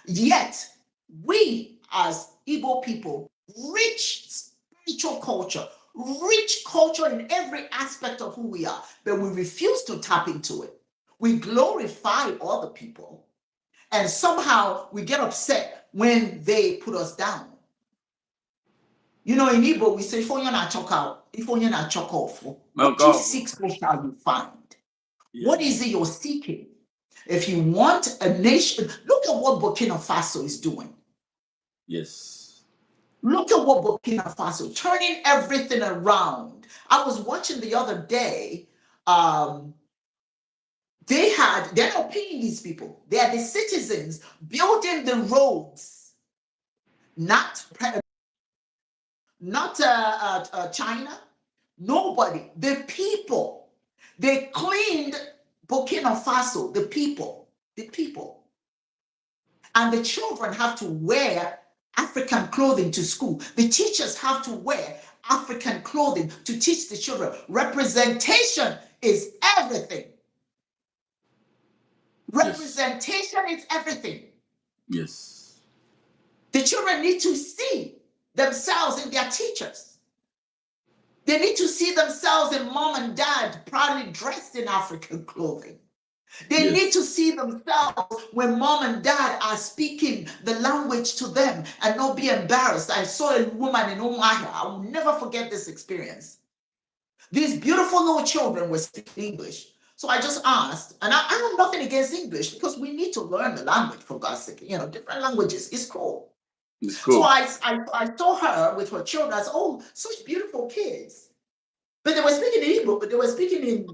Yet, we as Igbo people, rich spiritual culture, rich culture in every aspect of who we are, but we refuse to tap into it. We glorify other people, and somehow we get upset when they put us down. You know, in Igbo, we say, if onye na chok out, if onye na chok off, what you seek, so shall you find. Yes. What is it you're seeking? If you want a nation, look at what Burkina Faso is doing. Yes. Look at what Burkina Faso, turning everything around. I was watching the other day, they're not paying these people. They are the citizens building the roads, not China, nobody, the people. They cleaned Burkina Faso, the people. And the children have to wear African clothing to school. The teachers have to wear African clothing to teach the children. Representation is everything. Representation is everything. Yes. The children need to see themselves in their teachers. They need to see themselves in mom and dad proudly dressed in African clothing. They need to see themselves when mom and dad are speaking the language to them and not be embarrassed. I saw a woman in Umuahia. I will never forget this experience. These beautiful little children were speaking English. So I just asked, and I have nothing against English because we need to learn the language, for God's sake. You know, different languages is cool. It's cool. So I saw her with her children. I said, oh, such beautiful kids. But they were speaking in Igbo, but they were speaking in,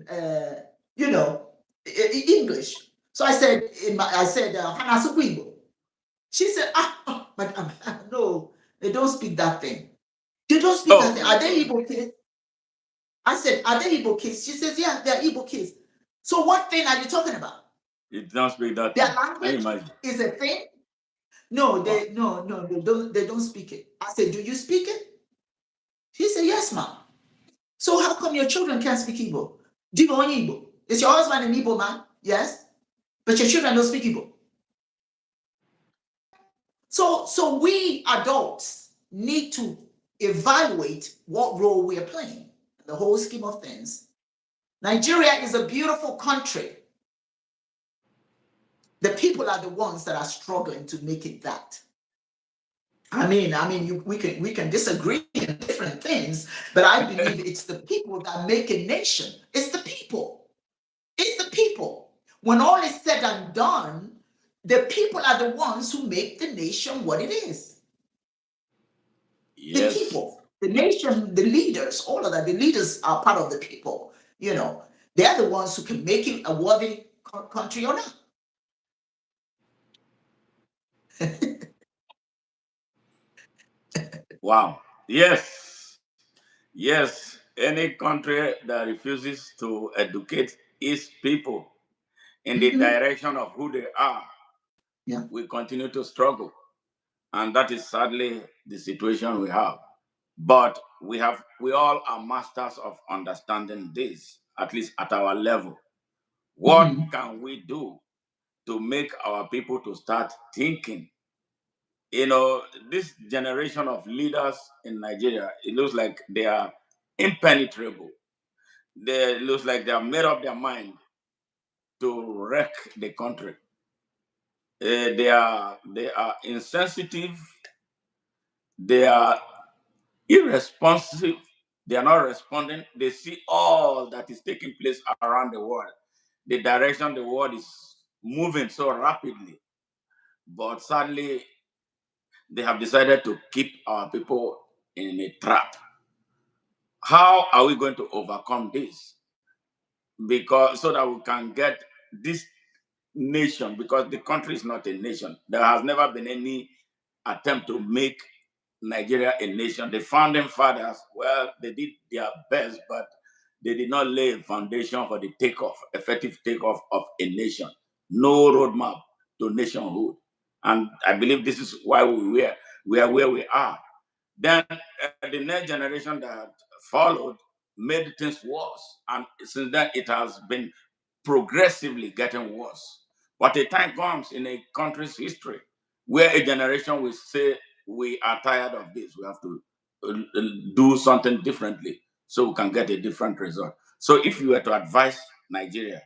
English. So I said, Hanasuku Igbo. She said, madam, no, they don't speak that thing. They don't speak that thing. Are they Igbo kids? I said, are they Igbo kids? She says, yeah, they're Igbo kids. So what thing are you talking about? You don't speak that Their language is a thing? No, they don't speak it. I said, do you speak it? She said, yes, ma'am. So how come your children can't speak Igbo? Do you know Igbo? Is your husband an Igbo man? Yes. But your children don't speak Igbo. So we adults need to evaluate what role we are playing in the whole scheme of things. Nigeria is a beautiful country. The people are the ones that are struggling to make it that. We can disagree in different things, but I believe it's the people that make a nation. It's the people. It's the people. When all is said and done, the people are the ones who make the nation what it is. Yes. The people, the nation, the leaders, all of that. The leaders are part of the people. You know, they're the ones who can make it a worthy country or not. Wow. Yes. Yes. Any country that refuses to educate its people in the direction of who they are, we continue to struggle. And that is sadly the situation we have. But we all are masters of understanding this, at least at our level. What can we do to make our people to start thinking? You know, this generation of leaders in Nigeria, it looks like they are impenetrable. It looks like they have made up their mind to wreck the country. They are insensitive. They are irresponsive. They are not responding. They see all that is taking place around the world, the direction the world is moving so rapidly. But sadly, they have decided to keep our people in a trap. How are we going to overcome this? Because so that we can get this nation, because the country is not a nation. There has never been any attempt to make Nigeria a nation. The founding fathers, well, they did their best, but they did not lay a foundation for the effective takeoff of a nation. No roadmap to nationhood. And I believe this is why we are where we are. Then the next generation that followed made things worse. And since then, it has been progressively getting worse. But a time comes in a country's history where a generation will say, we are tired of this. We have to do something differently so we can get a different result. So if you were to advise Nigeria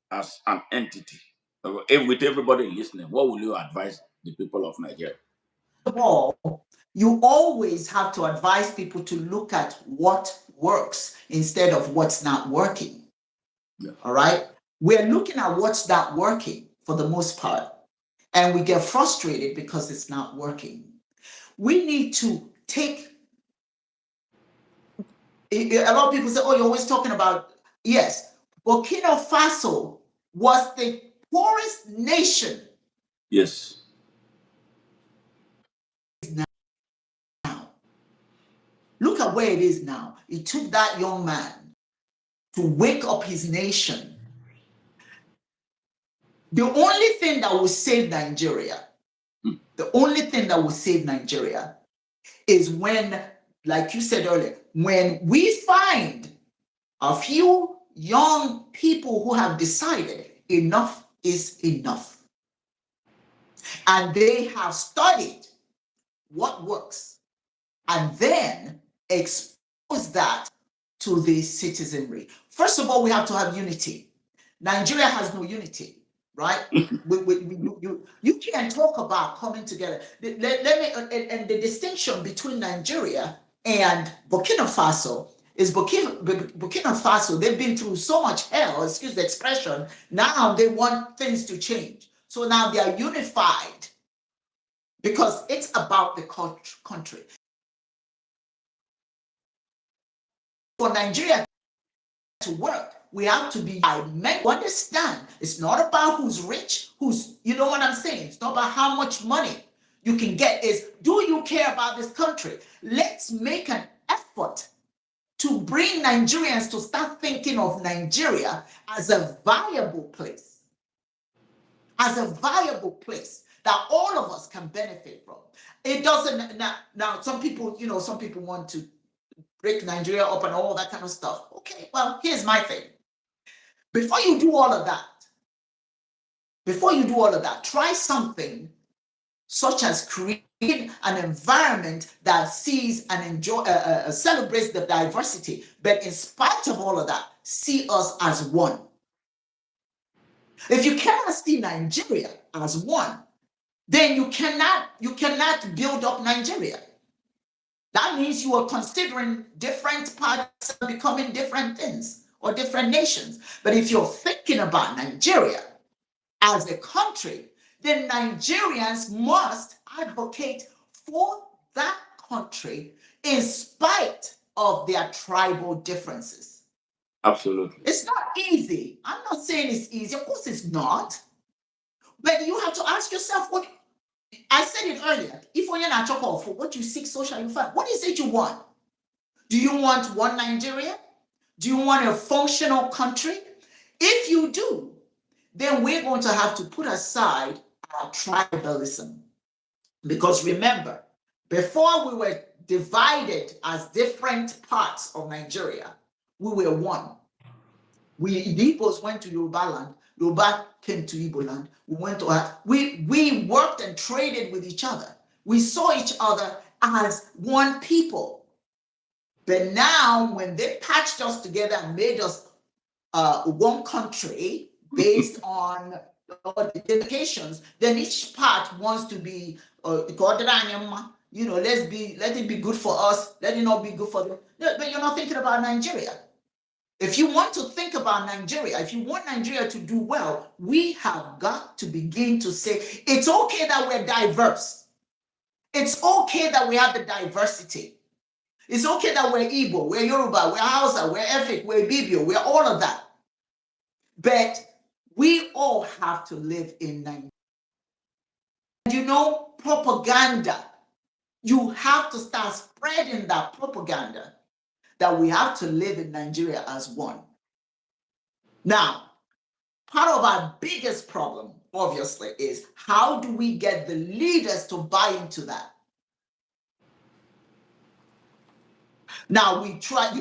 as an entity, with everybody listening, what will you advise the people of Nigeria? of all, you always have to advise people to look at what works instead of what's not working. Yeah. All right? We're looking at what's not working for the most part, and we get frustrated because it's not working. We need to take, a lot of people say, oh, you're always talking about, yes, Burkina Faso was the poorest nation. Yes. Now, look at where it is now. It took that young man to wake up his nation. The only thing that will save Nigeria, the only thing that will save Nigeria is when, like you said earlier, when we find a few young people who have decided enough is enough. And they have studied what works and then expose that to the citizenry. First of all, we have to have unity. Nigeria has no unity, right? You can't talk about coming together. Let me, and the distinction between Nigeria and Burkina Faso is Burkina Faso, they've been through so much hell, excuse the expression, now they want things to change. So now they are unified because it's about the country. For Nigeria to work, we have to be meant to understand it's not about who's rich, who's, you know what I'm saying? It's not about how much money you can get. Is, do you care about this country? Let's make an effort to bring Nigerians to start thinking of Nigeria as a viable place, that all of us can benefit from. It doesn't, now some people, some people want to break Nigeria up and all that kind of stuff. Okay, well, here's my thing. Before you do all of that, try something such as create an environment that sees and celebrates the diversity, but in spite of all of that, see us as one. If you cannot see Nigeria as one, then you cannot build up Nigeria. That means you are considering different parts becoming different things or different nations. But if you're thinking about Nigeria as a country, then Nigerians must advocate for that country in spite of their tribal differences. Absolutely. It's not easy. I'm not saying it's easy. Of course it's not. But you have to ask yourself, what I said it earlier, if you're not talking for what you seek social, you find, what is it you want? Do you want one Nigeria? Do you want a functional country? If you do, then we're going to have to put aside our tribalism. Because remember, before we were divided as different parts of Nigeria, we were one. The Igbos went to Yoruba land, Yoruba came to Igbo land, we worked and traded with each other. We saw each other as one people. But now, when they patched us together and made us one country based on the dedications, then each part wants to be, let it be good for us, let it not be good for them. But you're not thinking about Nigeria. If you want to think about Nigeria, if you want Nigeria to do well, we have got to begin to say, it's okay that we're diverse. It's okay that we have the diversity. It's okay that we're Igbo, we're Yoruba, we're Hausa, we're Efik, we're Ibibio, we're all of that. But we all have to live in Nigeria. Propaganda. You have to start spreading that propaganda that we have to live in Nigeria as one. Now, part of our biggest problem, obviously, is how do we get the leaders to buy into that? Now, you try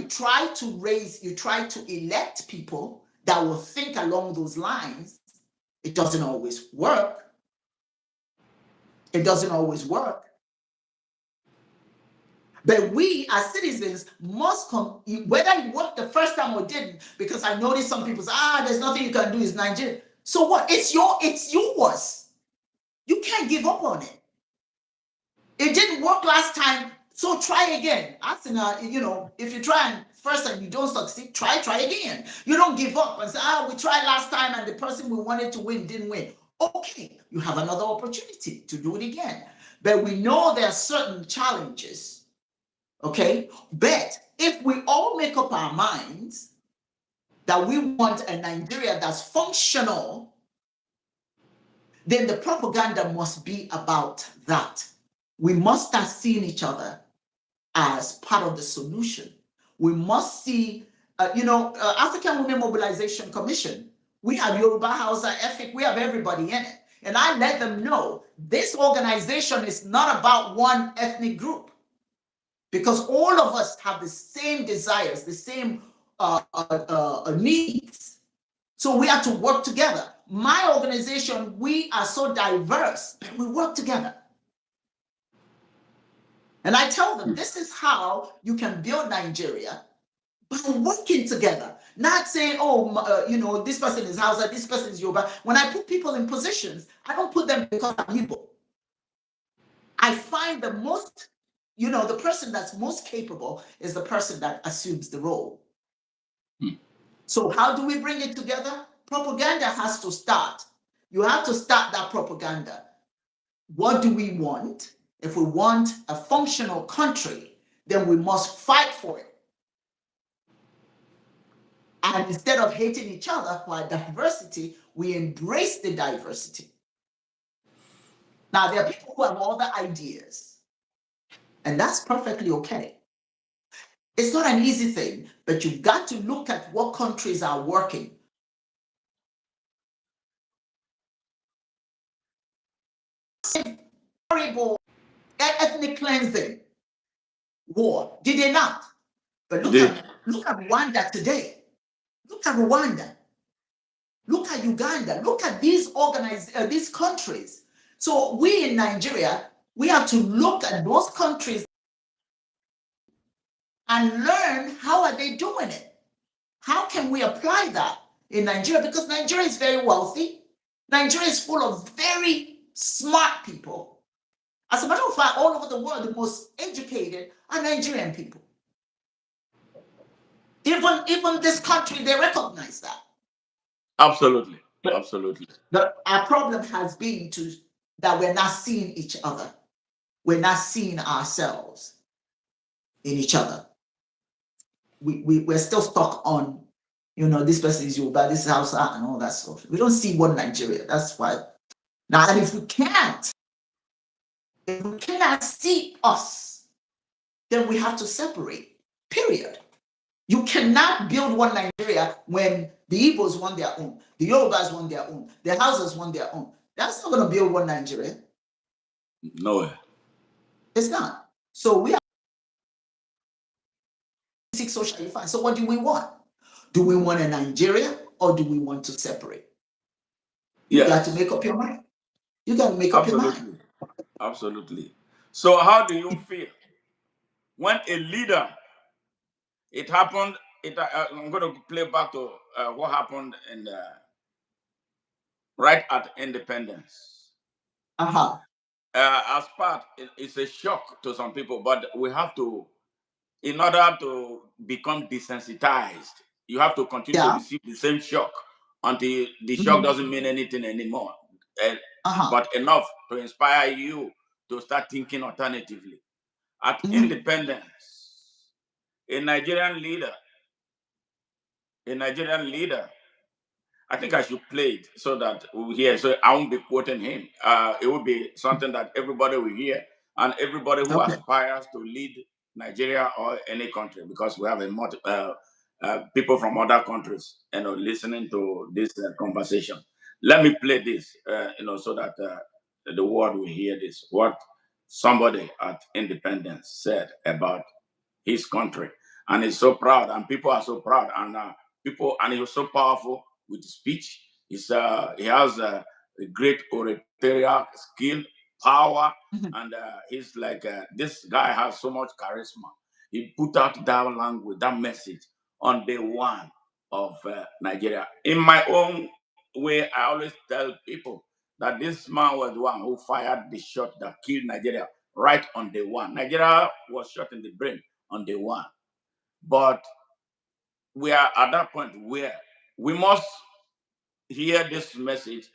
to elect people that will think along those lines. It doesn't always work. It doesn't always work. But we as citizens must come, whether it worked the first time or didn't, because I noticed some people say, there's nothing you can do, it's Nigeria. So what? It's yours. You can't give up on it. It didn't work last time, so try again. That's if you try and first and you don't succeed, try again. You don't give up and say, we tried last time and the person we wanted to win didn't win. Okay, you have another opportunity to do it again. But we know there are certain challenges, okay? But if we all make up our minds that we want a Nigeria that's functional, then the propaganda must be about that. We must start seeing each other as part of the solution. We must see, African Women Mobilization Commission. We have Yoruba, Hausa, Efik, we have everybody in it. And I let them know this organization is not about one ethnic group, because all of us have the same desires, the same needs. So we have to work together. My organization, we are so diverse, we work together. And I tell them, this is how you can build Nigeria, by working together. Not saying, this person is Hausa, this person is Yoruba. When I put people in positions, I don't put them because I'm Igbo. I find the person that's most capable is the person that assumes the role. So how do we bring it together? Propaganda has to start. You have to start that propaganda. What do we want? If we want a functional country, then we must fight for it. And instead of hating each other for our diversity, we embrace the diversity. Now, there are people who have other ideas, and that's perfectly okay. It's not an easy thing, but you've got to look at what countries are working. Horrible ethnic cleansing war, did they not? But look at Rwanda today. Look at Rwanda. Look at Uganda. Look at these countries. So we in Nigeria, we have to look at those countries and learn how are they doing it. How can we apply that in Nigeria? Because Nigeria is very wealthy. Nigeria is full of very smart people. As a matter of fact, all over the world, the most educated are Nigerian people. Even this country, they recognize that. Absolutely. Absolutely. Our problem has been that we're not seeing each other. We're not seeing ourselves in each other. We're still stuck on, this person is Yoruba, this is Hausa, and all that stuff. We don't see one Nigeria. That's why. Now, and if we cannot see us, then we have to separate, period. You cannot build one Nigeria when the Igbos want their own, the Yorubas want their own, the Hausas want their own. That's not going to build one Nigeria. No way. It's not. So we have socially fine. So what do we want? Do we want a Nigeria or do we want to separate? You got to make up your mind. You got to make up your mind. Absolutely. So how do you feel when a leader, it happened, I'm going to play back to what happened right at independence. As part, it's a shock to some people, but we have to, in order to become desensitized, you have to continue to receive the same shock until the shock doesn't mean anything anymore. But enough to inspire you to start thinking alternatively. At independence, a Nigerian leader, I think I should play it so that we'll hear. So I won't be quoting him. It will be something that everybody will hear, and everybody who aspires to lead Nigeria or any country, because we have people from other countries, listening to this conversation. Let me play this, so that the world will hear this. What somebody at Independence said about his country, and he's so proud, and people are so proud, and he was so powerful with speech. He has a great oratorial skill, power, and he's like this guy has so much charisma. He put out that language, that message on day one of Nigeria. In my own way, I always tell people that this man was the one who fired the shot that killed Nigeria right on day one. Nigeria was shot in the brain on day one. But we are at that point where we must hear this message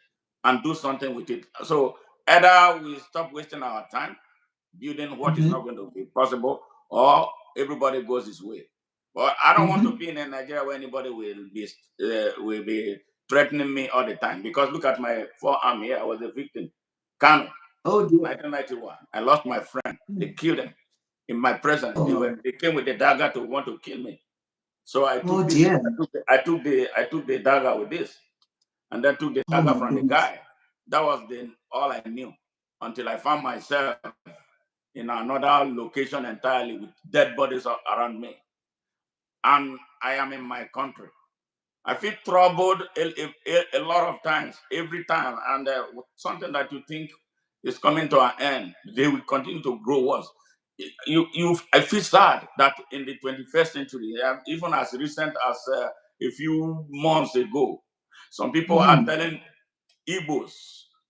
and do something with it. So either we stop wasting our time building what is not Mm-hmm. going to be possible, or everybody goes his way. But I don't want to Mm-hmm. be in a Nigeria where anybody will be threatening me all the time. Because look at my forearm here. I was a victim. Kano, Oh dear. 1991. I lost my friend. They killed him in my presence. Oh, They came with a dagger to want to kill me. So I oh took this. dear. I took the dagger with this, and then took the Oh dagger my from the goodness. guy. That was all I knew until I found myself in another location entirely with dead bodies around me. And I am in my country. I feel troubled a lot of times, every time, and something that you think is coming to an end, they will continue to grow worse. I feel sad that in the 21st century, even as recent as a few months ago, some people are Mm-hmm. telling Igbos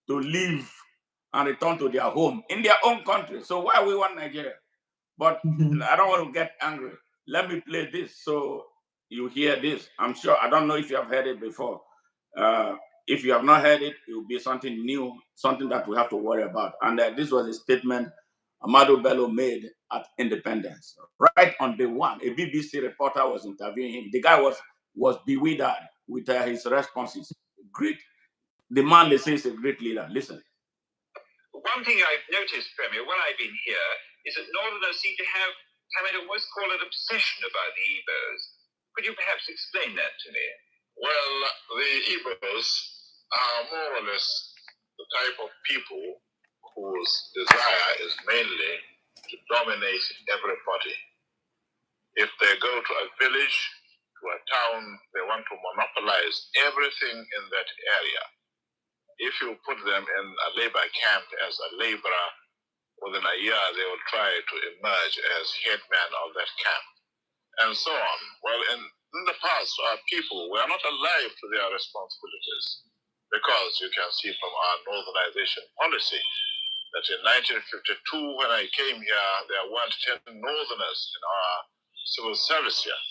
to leave and return to their home in their own country. So why we want Nigeria? But Mm-hmm. I don't want to get angry. Let me play this so you hear this. I'm sure, I don't know if you have heard it before. Uh, if you have not heard it, it will be something new, something that we have to worry about. And this was a statement Amado Bello made at Independence. Right on day one, a BBC reporter was interviewing him. The guy was bewildered with his responses. Great. The man, they say, is a great leader. Listen. One thing I've noticed, Premier, while I've been here, is that Northerners seem to have, I might almost call it obsession about the Igbos. Could you perhaps explain that to me? Well, the Igbos are more or less the type of people whose desire is mainly to dominate everybody. If they go to a village, to a town, they want to monopolize everything in that area. If you put them in a labor camp as a laborer, within a year they will try to emerge as headman of that camp, and so on. Well, in the past, our people were not alive to their responsibilities, because you can see from our northernization policy that in 1952, when I came here, there weren't 10 northerners in our civil service here.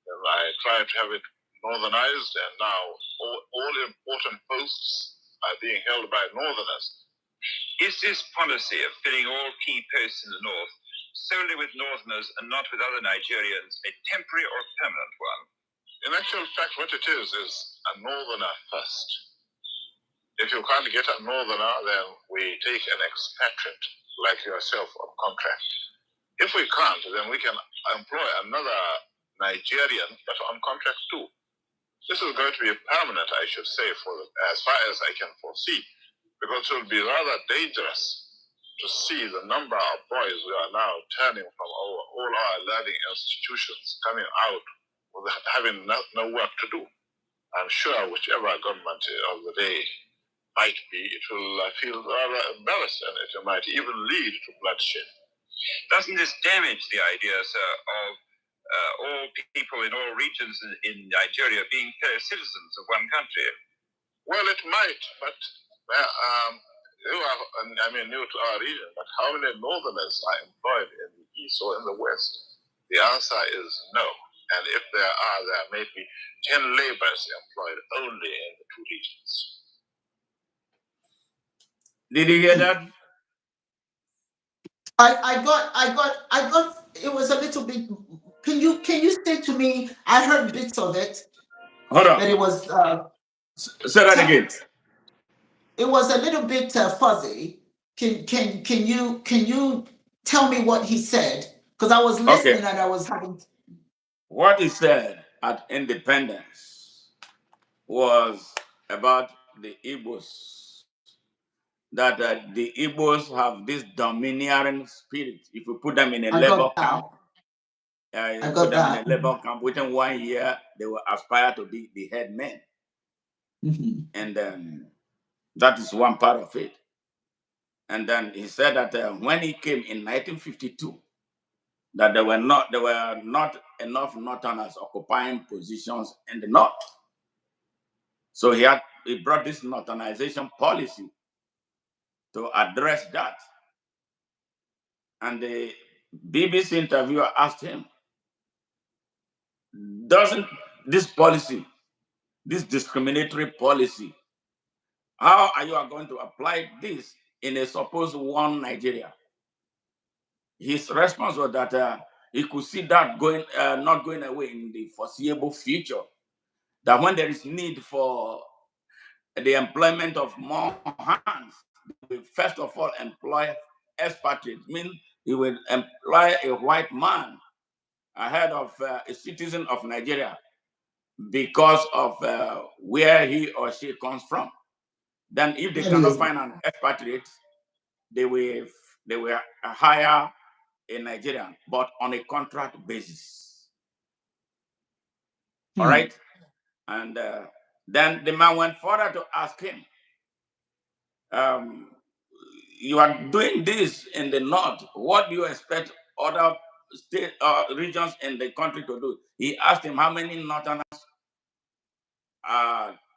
And I tried to have it northernized, and now all important posts are being held by northerners. Is this policy of filling all key posts in the north solely with northerners and not with other Nigerians a temporary or permanent one? In actual fact, what it is a northerner first. If you can't get a northerner, then we take an expatriate like yourself on contract. If we can't, then we can employ another Nigerian, but on contract too. This is going to be permanent, I should say, as far as I can foresee, because it will be rather dangerous to see the number of boys we are now turning from all our learning institutions coming out with having no work to do. I'm sure whichever government of the day might be, it will feel rather embarrassed, and it might even lead to bloodshed. Doesn't this damage the idea, sir, of all people in all regions in Nigeria being fellow citizens of one country? Well, it might, but you are, new to our region, but how many northerners are employed in the east or in the west? The answer is no. And if there are, there may be 10 laborers employed only in the two regions. Did you hear that? I got it was a little bit. Can you say to me? I heard bits of it, Hold on. but it was Say that again. it was a little bit fuzzy. Can you tell me what he said? Because I was Okay. listening and I was having. What he said at Independence was about the Igbos, that the Igbos have this domineering spirit. If you put them in a I got labor camp, that. I you put got them in a that. labor camp, within 1 year, they will aspire to be the head men. Mhm. And that is one part of it. And then he said that when he came in 1952, that there were not enough Northerners occupying positions in the North. So he brought this Northernization policy to address that. And the BBC interviewer asked him, doesn't this policy, this discriminatory policy, how are you going to apply this in a supposed one Nigeria? His response was that he could see that not going away in the foreseeable future. That when there is need for the employment of more hands, they will first of all employ expatriates, mean he will employ a white man ahead of a citizen of Nigeria because of where he or she comes from. Then if they cannot find an expatriate, they will hire a Nigerian, but on a contract basis. All right? And then the man went further to ask him, you are doing this in the north. What do you expect other state regions in the country to do? He asked him how many northerners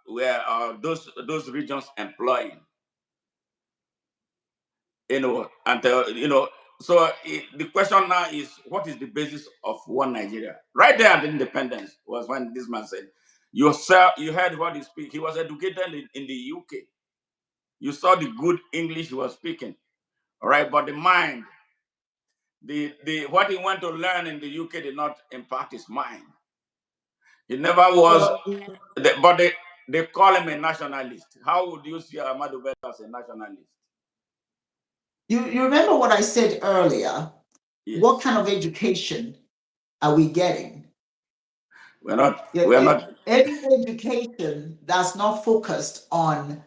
were those regions employing. And so the question now is, what is the basis of one Nigeria? Right there at the independence was when this man said, you heard what he speak. He was educated in the UK. You saw the good English he was speaking. All right, but the mind, what he went to learn in the UK did not impact his mind. He never was, but they call him a nationalist. How would you see Ahmadu Bello as a nationalist? You remember what I said earlier? Yes. What kind of education are we getting? We're not. Any education that's not focused on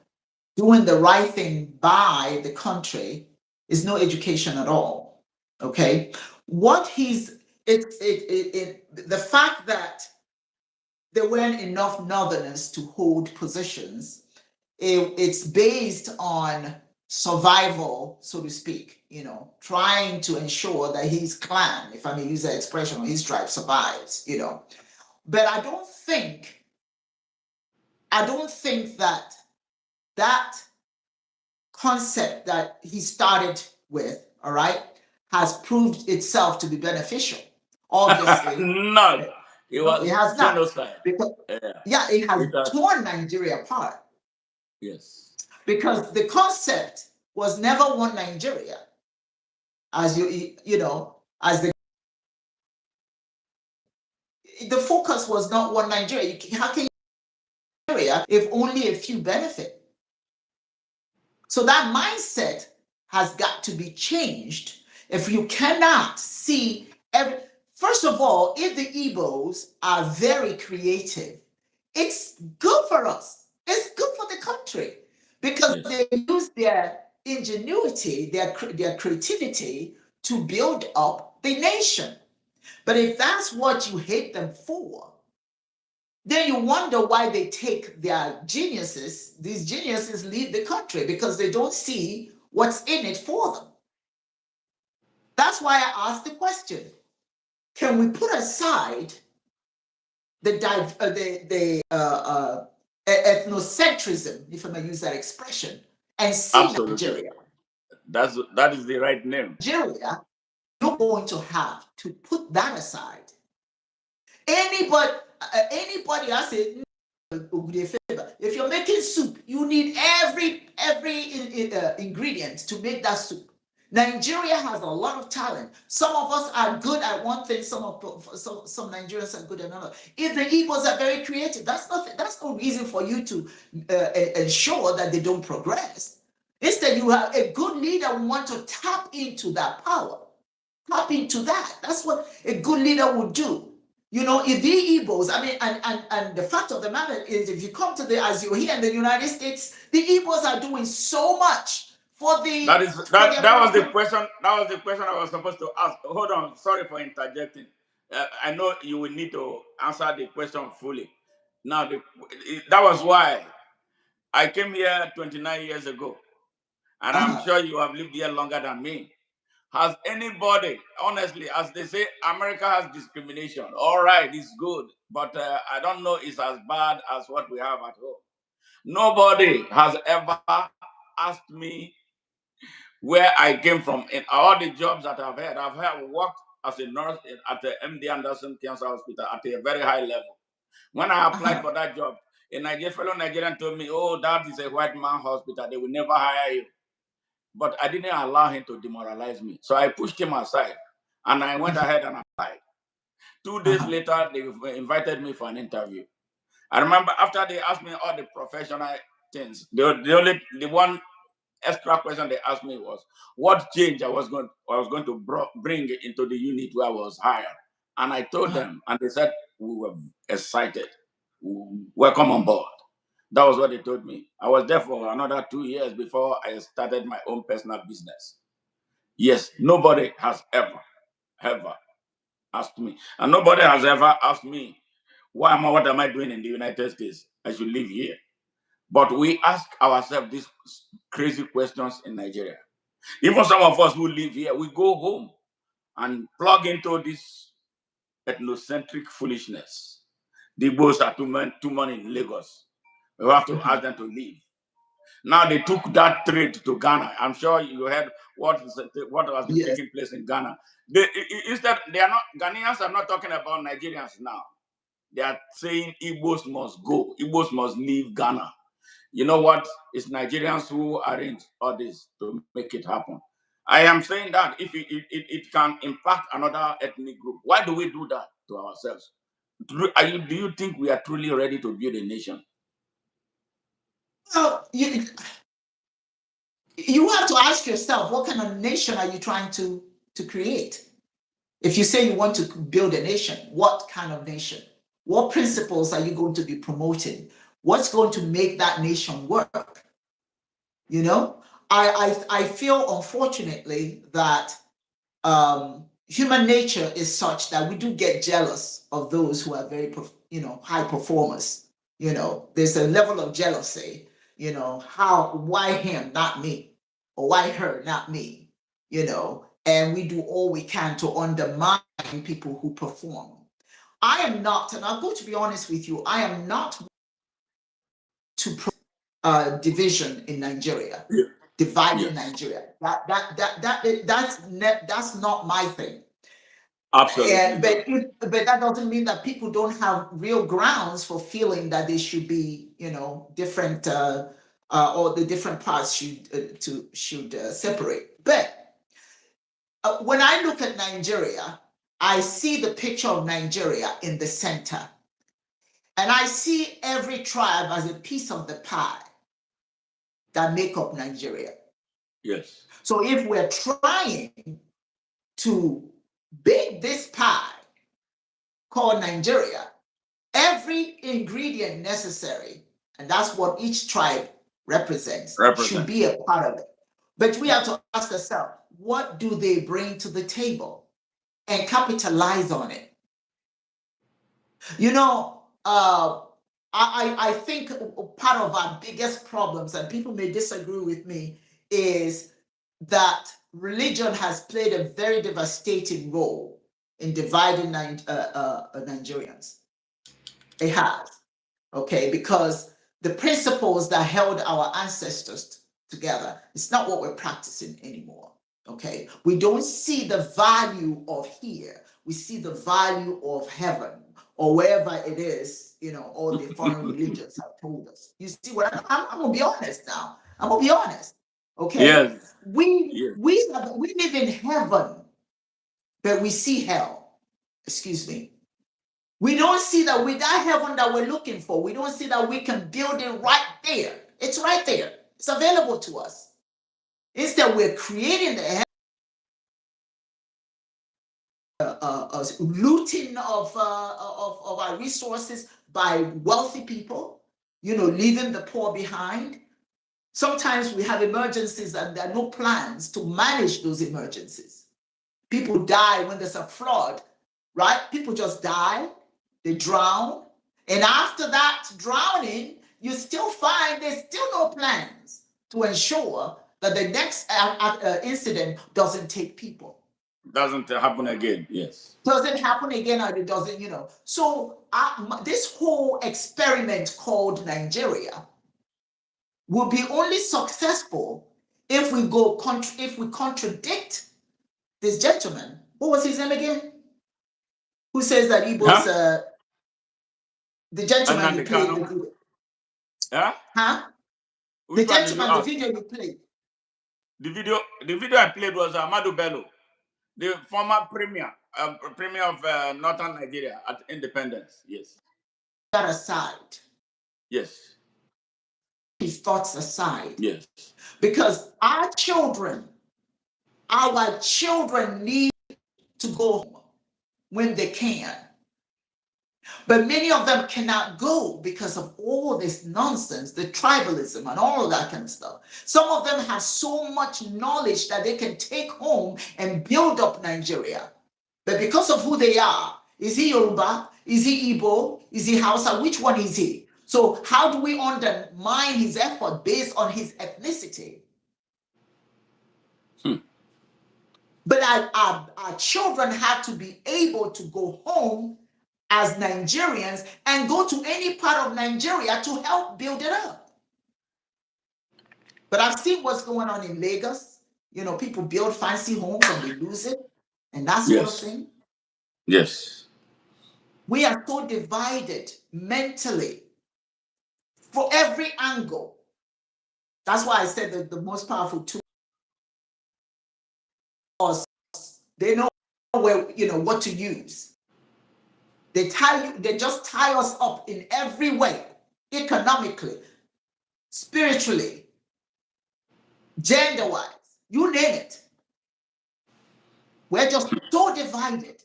doing the right thing by the country is no education at all. Okay, the fact that there weren't enough Northerners to hold positions, it's based on survival, so to speak, trying to ensure that his clan, if I may use that expression, or his tribe survives, But I don't think that concept that he started with, all right, has proved itself to be beneficial. Obviously. No, it has not. genocide. Because, it has torn Nigeria apart. Yes. Because the concept was never one Nigeria. As as the focus was not one Nigeria. How can you Nigeria if only a few benefit? So that mindset has got to be changed. If you cannot see first of all, if the Igbos are very creative, it's good for us. It's good for the country because they use their ingenuity, their creativity to build up the nation. But if that's what you hate them for, then you wonder why they take their geniuses, these geniuses leave the country because they don't see what's in it for them. That's why I asked the question, can we put aside the ethnocentrism, if I may use that expression, and see Nigeria? That is the right name. Nigeria, you're going to have to put that aside. Anybody I say, if you're making soup, you need every ingredient to make that soup. Nigeria has a lot of talent. Some of us are good at one thing. Some Nigerians are good at another. If the Igbos are very creative, that's no reason for you to ensure that they don't progress. Instead, you have a good leader who want to tap into that power. Tap into that. That's what a good leader would do. If the Igbos, and the fact of the matter is, if you come to as you're here in the United States, the Igbos are doing so much for the. That was the question. That was the question I was supposed to ask. Hold on, sorry for interjecting. I know you will need to answer the question fully. Now, that was why I came here 29 years ago, and I'm sure you have lived here longer than me. Has anybody, honestly, as they say, America has discrimination. All right, it's good, but I don't know it's as bad as what we have at home. Nobody has ever asked me where I came from, in all the jobs that I've worked as a nurse at the MD Anderson Cancer Hospital at a very high level. When I applied for that job, a fellow Nigerian told me, "Oh, that is a white man hospital. They will never hire you." But I didn't allow him to demoralize me. So I pushed him aside and I went ahead and applied. 2 days later, they invited me for an interview. I remember after they asked me all the professional things, the one extra question they asked me was what change I was going to bring into the unit where I was hired. And I told them, and they said, "We were excited. Welcome on board." That was what they told me. I was there for another 2 years before I started my own personal business. Yes, nobody has ever asked me. And nobody has ever asked me, what am I doing in the United States? I should live here. But we ask ourselves these crazy questions in Nigeria. Even some of us who live here, we go home and plug into this ethnocentric foolishness. The Igbos are too many in Lagos. We have to ask them to leave. Now they took that trade to Ghana. I'm sure you heard what has been taking place in Ghana. Instead, Ghanaians are not talking about Nigerians now. They are saying Igbos must go. Igbos must leave Ghana. You know what? It's Nigerians who arrange all this to make it happen. I am saying that if it can impact another ethnic group, why do we do that to ourselves? Do you think we are truly ready to build a nation? Well, you have to ask yourself, what kind of nation are you trying to create? If you say you want to build a nation, what kind of nation? What principles are you going to be promoting? What's going to make that nation work? You know, I feel unfortunately that human nature is such that we do get jealous of those who are very, high performers. There's a level of jealousy. Why him, not me, or why her, not me. And we do all we can to undermine people who perform. I am not, and I'm going to be honest with you, I am not to division in Nigeria, dividing Nigeria. That's not my thing. Absolutely. But that doesn't mean that people don't have real grounds for feeling that they should be, different, or the different parts should separate. But when I look at Nigeria, I see the picture of Nigeria in the center. And I see every tribe as a piece of the pie that make up Nigeria. Yes. So if we're trying to bake this pie called Nigeria, every ingredient necessary, and that's what each tribe represents. Should be a part of it. But we have to ask ourselves, what do they bring to the table and capitalize on it? I think part of our biggest problems, and people may disagree with me, is that religion has played a very devastating role in dividing Nigerians. It has, okay, because the principles that held our ancestors together, it's not what we're practicing anymore, okay? We don't see the value of here. We see the value of heaven, or wherever it is, all the foreign religions have told us. You see what I'm going to be honest now. I'm going to be honest, okay? Yes. We live in heaven, but we see hell. Excuse me. We don't see that with that heaven that we're looking for. We don't see that we can build it right there. It's right there. It's available to us. Instead, we're creating the heaven, looting of our resources by wealthy people, leaving the poor behind. Sometimes we have emergencies and there are no plans to manage those emergencies. People die when there's a flood, right? People just die. They drown. And after that drowning, you still find there's still no plans to ensure that the next incident doesn't take people. Doesn't happen again, yes. Doesn't happen again, or it doesn't, So this whole experiment called Nigeria will be only successful if we contradict this gentleman, what was his name again? Who says that Igbo's the gentleman you played the video? Huh? The gentleman, the video you played. The video I played was Amadu Bello, the former premier of Northern Nigeria at Independence. Yes. That aside. Yes. His thoughts aside. Yes. Because our children need to go home when they can. But many of them cannot go because of all this nonsense, the tribalism and all of that kind of stuff. Some of them have so much knowledge that they can take home and build up Nigeria. But because of who they are, is he Yoruba? Is he Igbo? Is he Hausa? Which one is he? So how do we undermine his effort based on his ethnicity? But our children have to be able to go home as Nigerians and go to any part of Nigeria to help build it up. But I've seen what's going on in Lagos. You know, people build fancy homes and they lose it and that sort of thing. Yes. We are so divided mentally for every angle. That's why I said that the most powerful tool is they know where, you know, what to use. They just tie us up in every way, economically, spiritually, gender-wise, you name it. We're just so divided.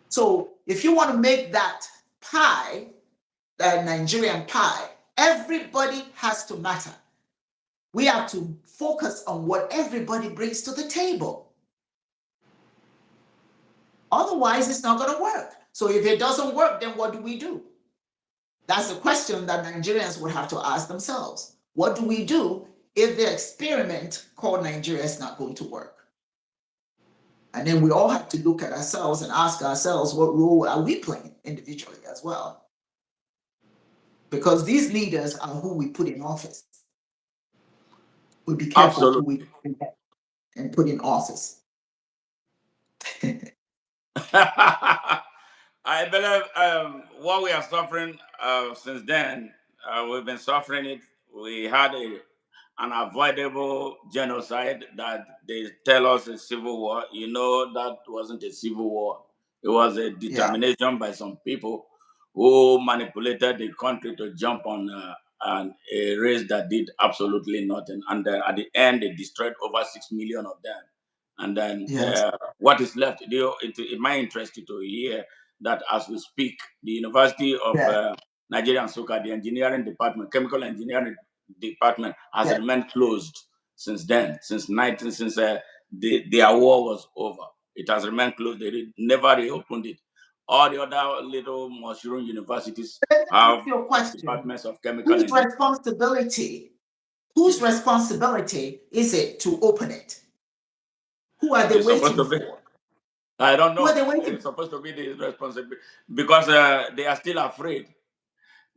So if you want to make that pie, that Nigerian pie, everybody has to matter. We have to focus on what everybody brings to the table. Otherwise, it's not going to work. So if it doesn't work, then what do we do? That's the question that Nigerians would have to ask themselves. What do we do if the experiment called Nigeria is not going to work? And then we all have to look at ourselves and ask ourselves, what role are we playing individually as well? Because these leaders are who we put in office. We'll be careful who we and put in office. I believe what we are suffering since then, we've been suffering it. We had an unavoidable genocide that they tell us is civil war. You know, that wasn't a civil war. It was a determination by some people who manipulated the country to jump on a race that did absolutely nothing. And at the end, they destroyed over 6 million of them. And then what is left? It might interest you to hear that as we speak, the University of Nigeria and Soka, the engineering department, chemical engineering department, has remained closed since then, since their war was over. It has remained closed. They never reopened it. All the other little mushroom universities have departments of chemical engineering. Whose responsibility is it to open it? Who are they waiting for? I don't know. It's supposed to be the responsibility because they are still afraid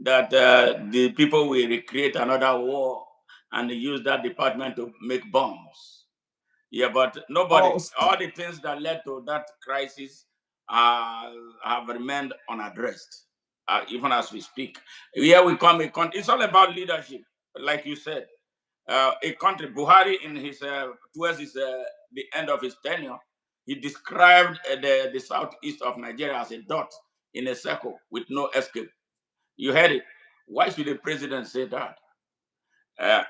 that the people will recreate another war and use that department to make bombs. Yeah, but nobody, all the things that led to that crisis have remained unaddressed, even as we speak. Here we come, it's all about leadership, like you said. A country, Buhari, in his towards the end of his tenure, he described the southeast of Nigeria as a dot in a circle with no escape. You heard it. Why should the president say that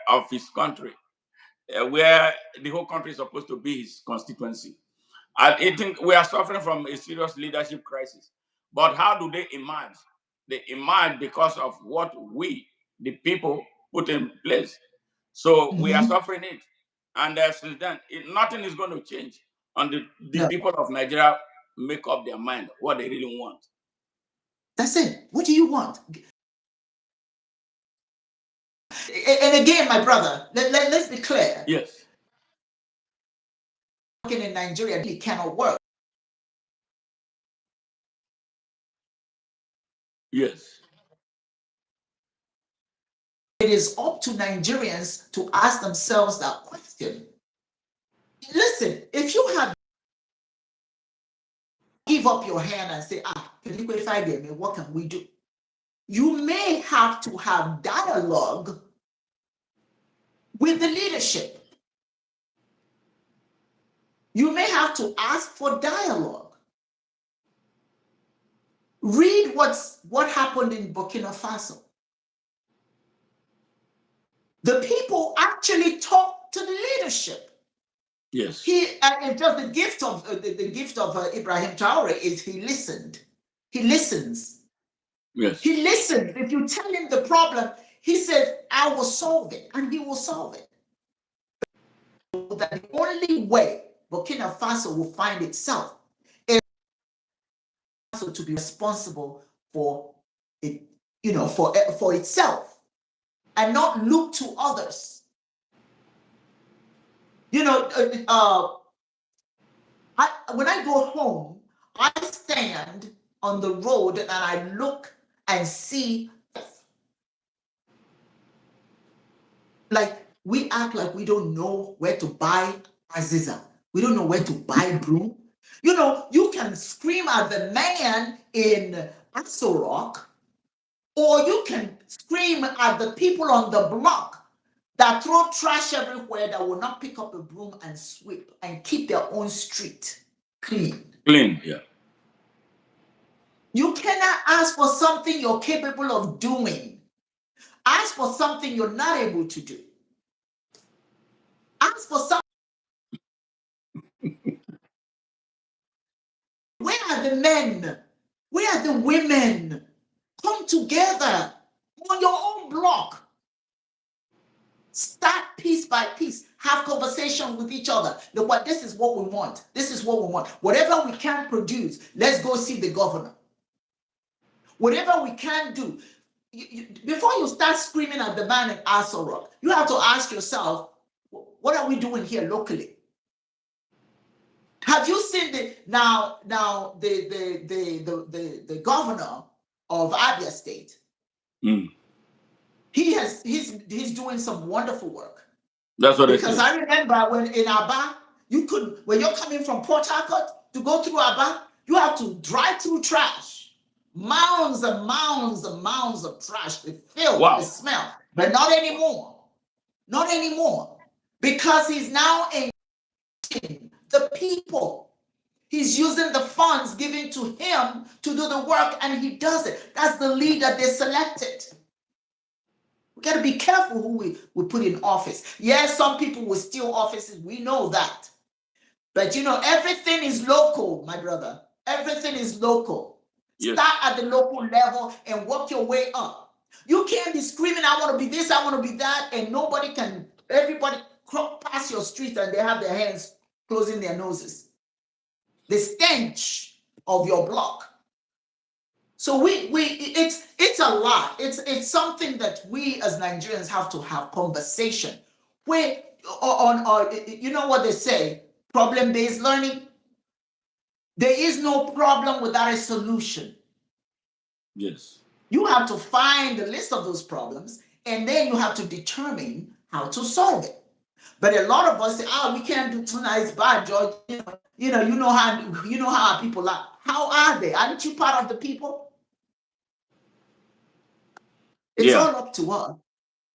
of his country, where the whole country is supposed to be his constituency? I think we are suffering from a serious leadership crisis. But how do they emerge? They emerge because of what we, the people, put in place. So we are suffering it. And since then, nothing is going to change until the people of Nigeria make up their mind what they really want. That's it. What do you want? And again, my brother, let's be clear. Yes. Working in Nigeria really cannot work. Yes. it is up to Nigerians to ask themselves that question. Listen, if you have give up your hand and say, what can we do? You may have to have dialogue with the leadership. You may have to ask for dialogue. Read what happened in Burkina Faso. The people actually talked to the leadership. Yes. It's just the gift of Ibrahim Traore is he listened. He listens. Yes. He listens. If you tell him the problem, he says, "I will solve it," and he will solve it. That the only way Burkina Faso will find itself is to be responsible for it, for itself, and not look to others. When I go home, I stand on the road and I look and see, like, we act like we don't know where to buy Aziza. We don't know where to buy broom. You can scream at the man in Aso Rock, or you can scream at the people on the block that throw trash everywhere, that will not pick up a broom and sweep and keep their own street clean. Clean, yeah. You cannot ask for something you're capable of doing. Ask for something you're not able to do. Ask for something. Where are the men? Where are the women? Come together on your own block. Start piece by piece. Have conversation with each other. Look, this is what we want. This is what we want. Whatever we can produce, let's go see the governor. Whatever we can do. Before you start screaming at the man in Aso Rock, you have to ask yourself, what are we doing here locally? Have you seen the governor of Abia State? He's doing some wonderful work. That's what because I remember when in Aba, when you're coming from Port Harcourt to go through Aba, you have to drive through trash, mounds and mounds and mounds of trash. The filth, the smell, but not anymore. Not anymore, because he's now engaging the people. He's using the funds given to him to do the work, and he does it. That's the leader they selected. We got to be careful who we put in office. Yes, some people will steal offices. We know that. But everything is local, my brother. Everything is local. Yes. Start at the local level and work your way up. You can't be screaming, I want to be this, I want to be that, and everybody pass your street and they have their hands closing their noses. The stench of your block. So it's a lot. It's something that we as Nigerians have to have conversation. You know what they say, problem-based learning. There is no problem without a solution. Yes. You have to find the list of those problems, and then you have to determine how to solve it. But a lot of us say, we can't do tonight, it's bad, George. You know how people are. How are they? Aren't you part of the people? It's all up to us.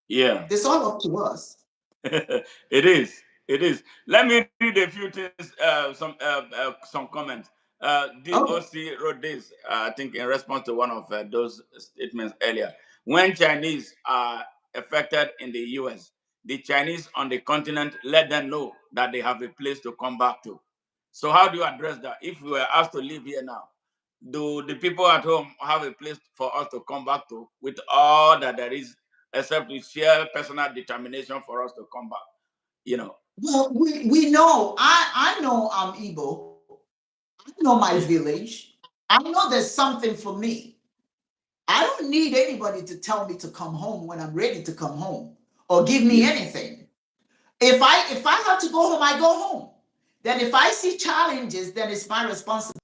Yeah. It's all up to us. It is. It is. Let me read a few things, some comments. DOC wrote this, I think, in response to one of those statements earlier. When Chinese are affected in the US, the Chinese on the continent let them know that they have a place to come back to. So how do you address that? If we were asked to live here now, do the people at home have a place for us to come back to with all that there is, except with sheer personal determination for us to come back? Well, we know. I know I'm Igbo. I know my village. I know there's something for me. I don't need anybody to tell me to come home when I'm ready to come home, or give me anything. If I have to go home, I go home. Then if I see challenges, then it's my responsibility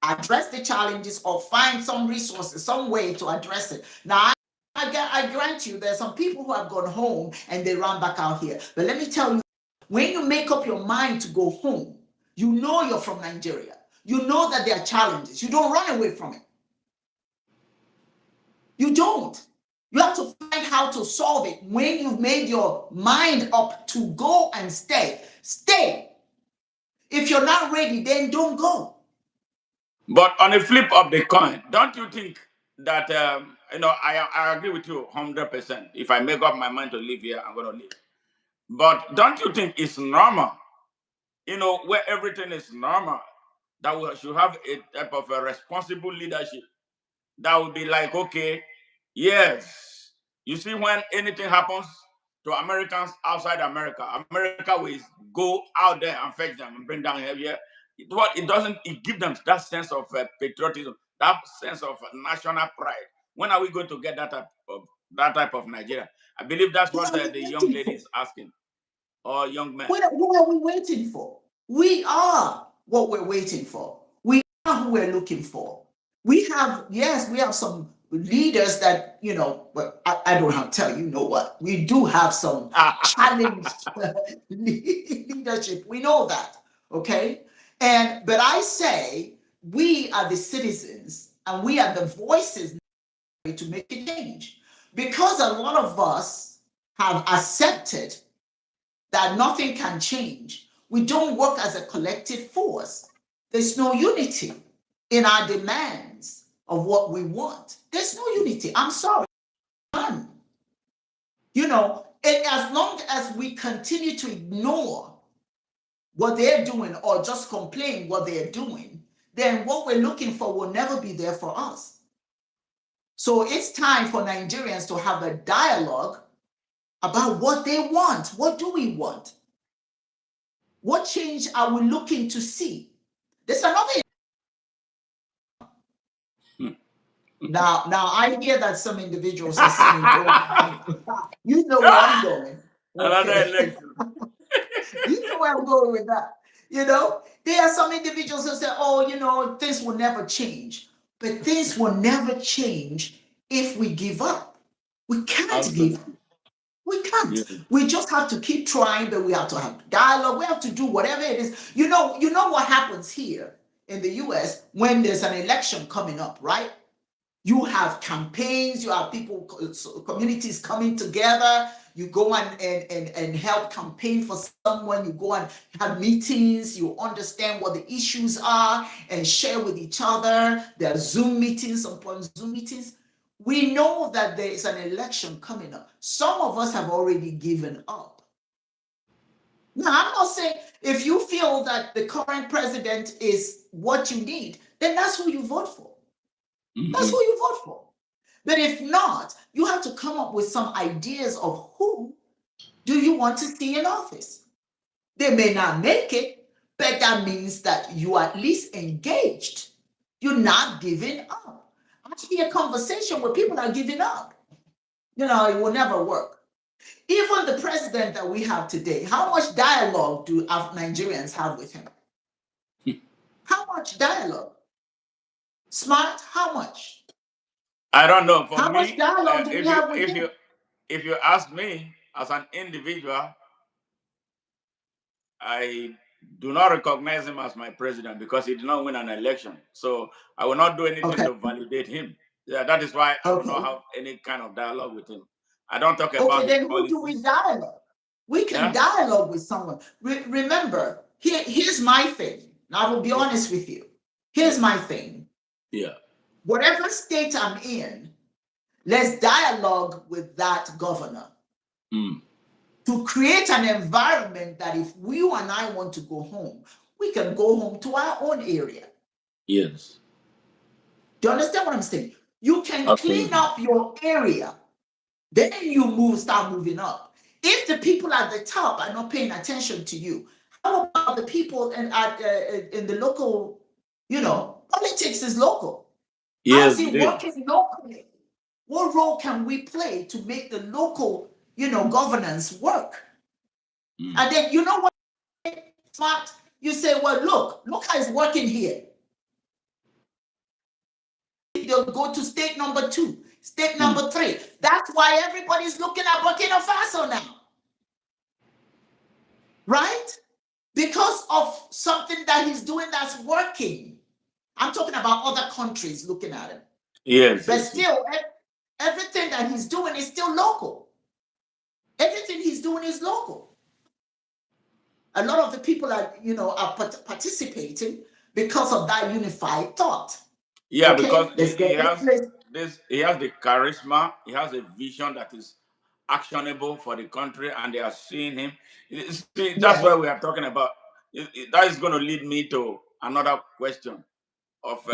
to address the challenges or find some resources, some way to address it. Now, I grant you, there's some people who have gone home and they run back out here. But let me tell you, when you make up your mind to go home, you know you're from Nigeria. You know that there are challenges. You don't run away from it. You don't. You have to find how to solve it. When you've made your mind up to go and stay, stay. If you're not ready, then don't go. But on the flip of the coin, don't you think that I agree with you 100%. If I make up my mind to live here, I'm going to live. But don't you think it's normal, where everything is normal, that we should have a type of a responsible leadership that would be like, okay, yes, you see, when anything happens to Americans outside America, America will go out there and fetch them and bring down here. It doesn't. It gives them that sense of patriotism, that sense of national pride. When are we going to get that type of Nigeria? I believe that's what the young lady is asking, or young man. What are we waiting for? We are what we're waiting for. We are who we're looking for. We have some leaders that, but I don't have to tell you, what? We do have some challenged leadership. We know that, okay? But I say we are the citizens and we are the voices to make a change. Because a lot of us have accepted that nothing can change. We don't work as a collective force. There's no unity in our demands of what we want. There's no unity. I'm sorry. None. And as long as we continue to ignore what they're doing or just complain what they're doing, then what we're looking for will never be there for us. So it's time for Nigerians to have a dialogue about what they want. What do we want? What change are we looking to see? There's another. Now I hear that some individuals are saying, you know where I'm going. Another election. You know where I'm going with that. There are some individuals who say, this will never change. But things will never change if we give up. We can't give up. We can't. Yeah. We just have to keep trying, but we have to have dialogue. We have to do whatever it is. You know what happens here in the US when there's an election coming up, right? You have campaigns, you have people, communities coming together. You go and help campaign for someone. You go and have meetings. You understand what the issues are and share with each other. There are Zoom meetings upon Zoom meetings. We know that there is an election coming up. Some of us have already given up. Now, I'm not saying if you feel that the current president is what you need, then that's who you vote for. Mm-hmm. That's who you vote for. But if not, you have to come up with some ideas of who do you want to see in office. They may not make it, but that means that you are at least engaged. You're not giving up. I hear a conversation where people are giving up. It will never work. Even the president that we have today, how much dialogue do Nigerians have with him? How much dialogue? Smart, how much? I don't know. For how me, much dialogue do we have with him? If you ask me as an individual, I do not recognize him as my president because he did not win an election. So I will not do anything to validate him. Yeah, that is why I will not have any kind of dialogue with him. I don't talk about his then policies. Who do we dialogue? We can dialogue with someone. Remember, here's my thing. Now, I will be honest with you. Here's my thing. Yeah. Whatever state I'm in, let's dialogue with that governor. To create an environment that if you and I want to go home, we can go home to our own area. Yes. Do you understand what I'm saying? You can clean up your area. Then you start moving up. If the people at the top are not paying attention to you, how about the people in the local, politics is local. Yes, how's it working locally? What role can we play to make the local, governance work? And then, what, Smart? You say, well, look how it's working here. They'll go to state number 2. Step number 3. That's why everybody's looking at Burkina Faso now. Right? Because of something that he's doing that's working. I'm talking about other countries looking at him. Yes. But still, everything that he's doing is still local. Everything he's doing is local. A lot of the people are, are participating because of that unified thought. Yeah, okay? Because he has the charisma, he has a vision that is actionable for the country, and they are seeing him. See, that's why we are talking about. That is going to lead me to another question of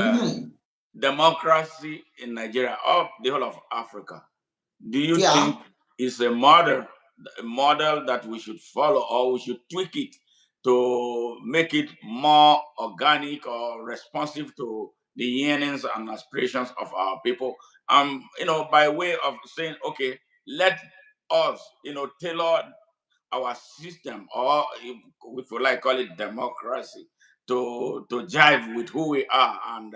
democracy in Nigeria, or the whole of Africa. Do you think it's a model that we should follow, or we should tweak it to make it more organic or responsive to the yearnings and aspirations of our people? By way of saying, okay, let us, tailor our system, or if we like call it democracy, to jive with who we are and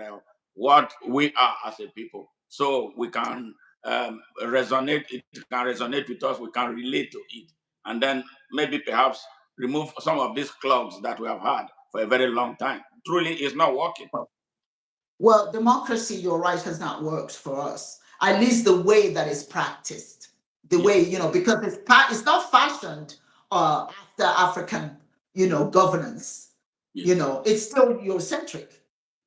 what we are as a people, so we can resonate. It can resonate with us. We can relate to it, and then maybe perhaps remove some of these clogs that we have had for a very long time. Truly, it's not working. Well, democracy, you're right, has not worked for us. At least the way that it's practiced, the way because it's not fashioned after African governance. Yes. It's still Eurocentric.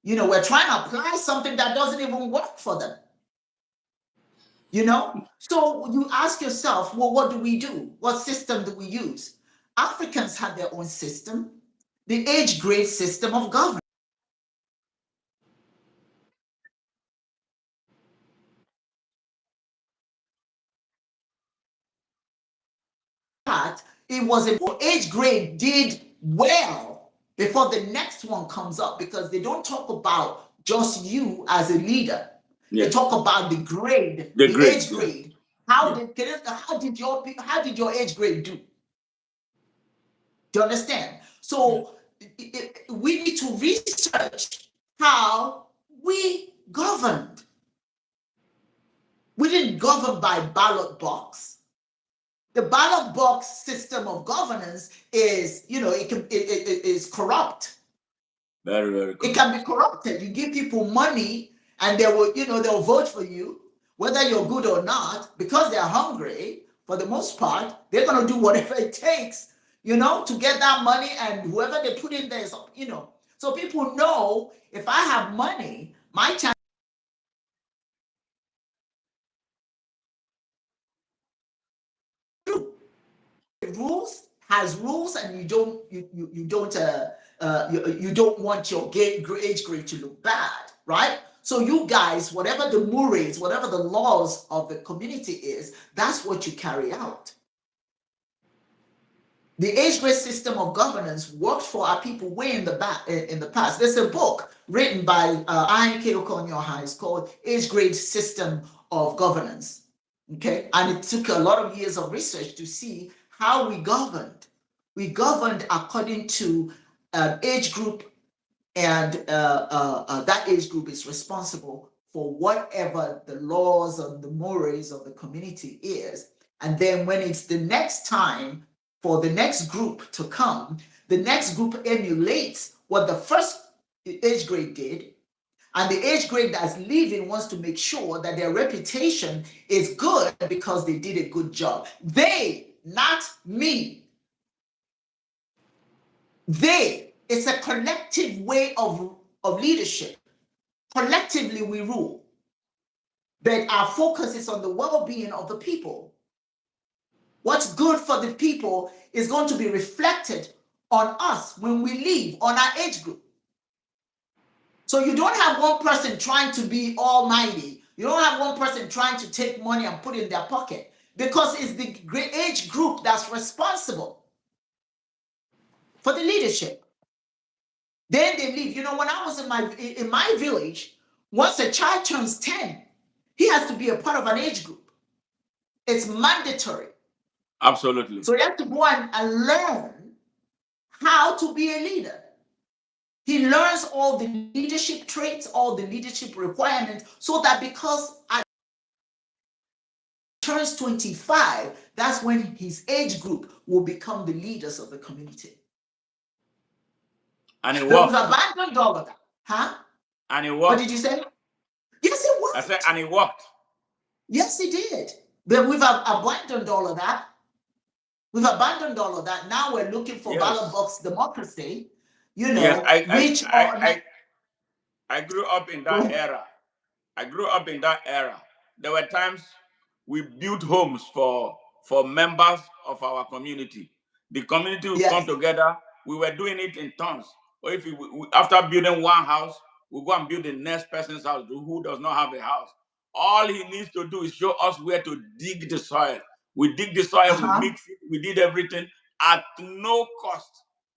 We're trying to apply something that doesn't even work for them. So you ask yourself, well, what do we do? What system do we use? Africans had their own system, the age grade system of governance. It was an age grade did well before the next one comes up, because they don't talk about just you as a leader. Yes. They talk about the grade, the age grade. How did your age grade do? Do you understand? So we need to research how we governed. We didn't govern by ballot box. The ballot box system of governance is, it is corrupt. Very, very corrupt. It can be corrupted. You give people money and they'll vote for you, whether you're good or not, because they're hungry. For the most part, they're going to do whatever it takes, to get that money, and whoever they put in there is, so people know, if I have money, my chance has rules, and you don't want your age grade to look bad, right? So you guys, whatever the mores, whatever the laws of the community is, that's what you carry out. The age grade system of governance worked for our people way in the past. There's a book written by Uwa Onyioha. It's called Age Grade System of Governance. Okay, and it took a lot of years of research to see how we governed. We governed according to age group, and that age group is responsible for whatever the laws and the mores of the community is. And then when it's the next time for the next group to come, the next group emulates what the first age grade did. And the age grade that's leaving wants to make sure that their reputation is good because they did a good job. They, not me. They. It's a collective way of leadership. Collectively, we rule. But our focus is on the well-being of the people. What's good for the people is going to be reflected on us when we leave, on our age group. So you don't have one person trying to be almighty. You don't have one person trying to take money and put it in their pocket, because it's the age group that's responsible for the leadership. Then they leave. When I was in my village, once a child turns 10, he has to be a part of an age group. It's mandatory. Absolutely. So you have to go and learn how to be a leader. He learns all the leadership traits, all the leadership requirements, so that because turns 25, that's when his age group will become the leaders of the community. And it But we've worked. abandoned all of that. Huh? And it What worked. did you say? Yes, it worked. I said, and it worked. Yes, it did. But we've abandoned all of that. We've abandoned all of that. Now we're looking for ballot box democracy, you know, yes, which I grew up in that era. I grew up in that era. There were times we built homes for members of our community. The community would come yes, together. We were doing it in turns. Or if after building one house, we go and build the next person's house who does not have a house. All he needs to do is show us where to dig the soil. We dig the soil, we mix it, we did everything at no cost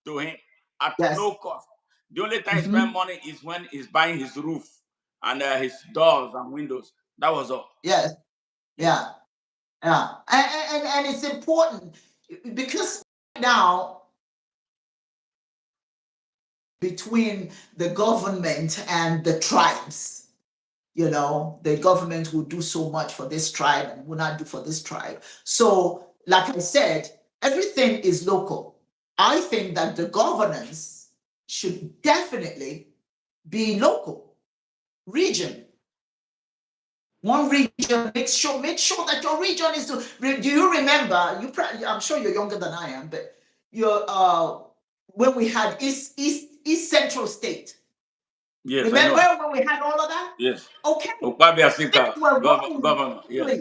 to him. At yes, no cost. The only time he spent money is when he's buying his roof and his doors and windows. That was all. yes, Yes. yeah. And it's important because now between the government and the tribes, you know, the government will do so much for this tribe and will not do for this tribe. So, like I said, everything is local. I think that the governance should definitely be local, region. One region, make sure that your region is. Do you remember? I'm sure you're younger than I am, but you're when we had East Central State. Yes, Remember when we had all of that? Yes. Okay. Governor. Yes.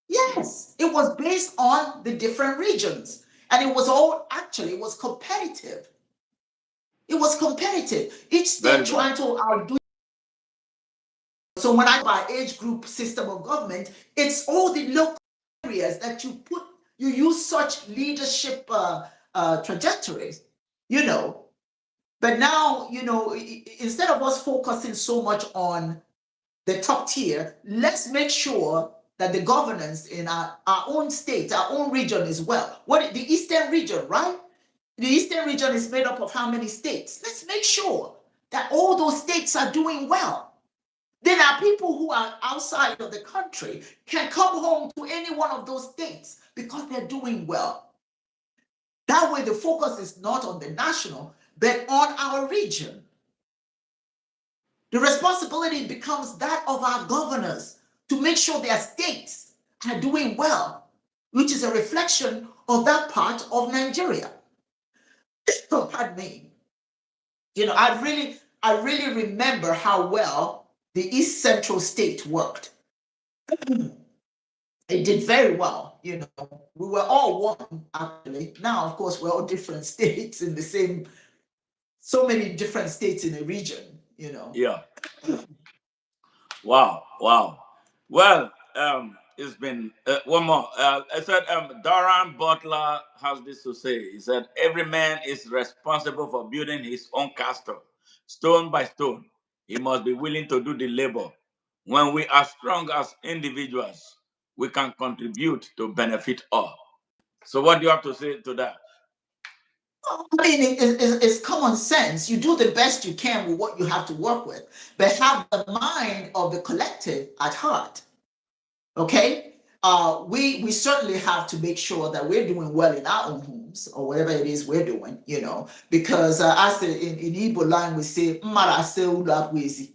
Yes, it was based on the different regions, and it was all actually it was competitive. It was competitive. Each state trying to outdo. So when I by age group system of government, it's all the local areas that you use such leadership trajectories, you know. But now, you know, instead of us focusing so much on the top tier, let's make sure that the governance in our own state, our own region as well. The Eastern region, right? The Eastern region is made up of how many states? Let's make sure that all those states are doing well. Then our people who are outside of the country can come home to any one of those states because they're doing well. That way, the focus is not on the national, but on our region. The responsibility becomes that of our governors to make sure their states are doing well, which is a reflection of that part of Nigeria. So, pardon me. You know, I really remember how well the East Central State worked. It did very well, you know. We were all one, actually. Now, of course, we're all different states in the same, so many different states in a region, you know. Yeah. Wow. Well, it's been one more. I said, Doran Butler has this to say. He said, every man is responsible for building his own castle, stone by stone. He must be willing to do the labor. When we are strong as individuals, we can contribute to benefit all. So, what do you have to say to that? I mean, it's common sense. You do the best you can with what you have to work with, but have the mind of the collective at heart. Okay? We certainly have to make sure that we're doing well in our own homes or whatever it is we're doing, you know, because as in Igbo language say, "Mmara ase ụlọ abụ ezi."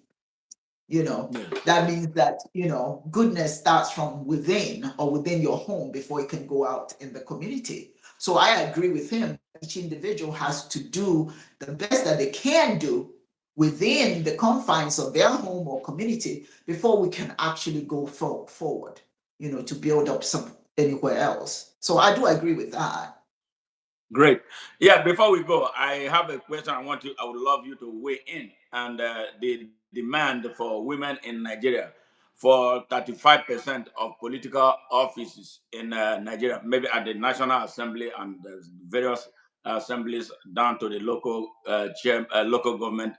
You know, that means that, you know, goodness starts from within or within your home before it can go out in the community. So I agree with him. Each individual has to do the best that they can do within the confines of their home or community before we can actually go forward, you know, to build up some anywhere else. So I do agree with that. Great. Yeah, before we go, I have a question I would love you to weigh in. And the demand for women in Nigeria for 35% of political offices in Nigeria, maybe at the National Assembly and various assemblies down to the local local government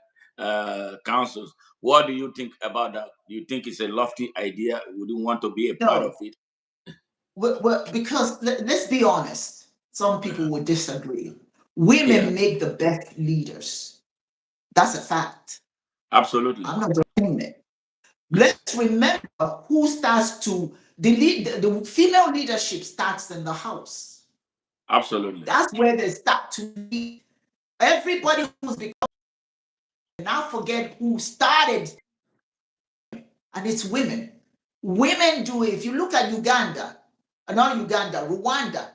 councils. What do you think about that? Do you think it's a lofty idea? Would you want to be a part No, of it? well, because let's be honest, some people would disagree. Yeah, Women make the best leaders. That's a fact. absolutely. I'm not denying it. Let's remember who starts to The female leadership starts in the house. Absolutely. That's where they start to lead. Everybody who's become, now forget who started, and it's women. Women do it. If you look at Uganda, not Uganda, Rwanda.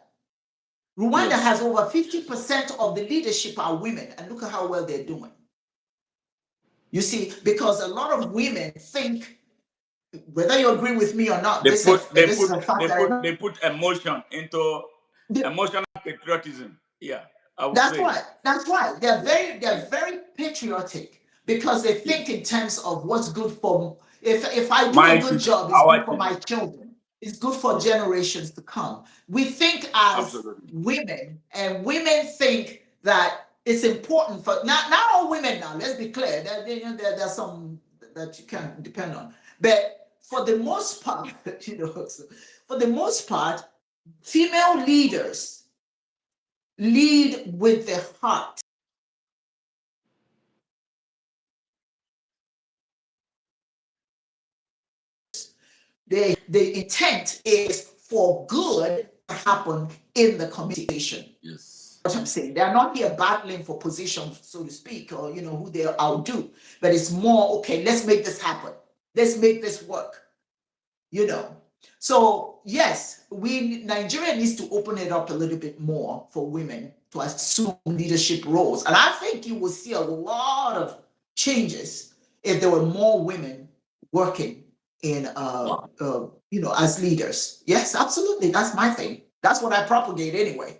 Rwanda Yes. has over 50% of the leadership are women, and look at how well they're doing. You see, because a lot of women think, whether you agree with me or not, this is a fact they put emotion into emotional patriotism. Yeah, I would that's say. right. That's right. They're very patriotic because they think Yes. in terms of what's good for. If I do My a good children, job, it's our good for my children. children. It's good for generations to come. We think as Absolutely. women, and women think that it's important for not all women now. Let's be clear. There's some that you can depend on, but for the most part, for the most part, female leaders lead with the heart. The intent is for good to happen in the communication. Yes. What I'm saying, they're not here battling for position, so to speak, or who they outdo, but it's more, okay, let's make this happen. Let's make this work. So yes, Nigeria needs to open it up a little bit more for women to assume leadership roles. And I think you will see a lot of changes if there were more women working in as leaders. Yes, absolutely. That's my thing. That's what I propagate anyway.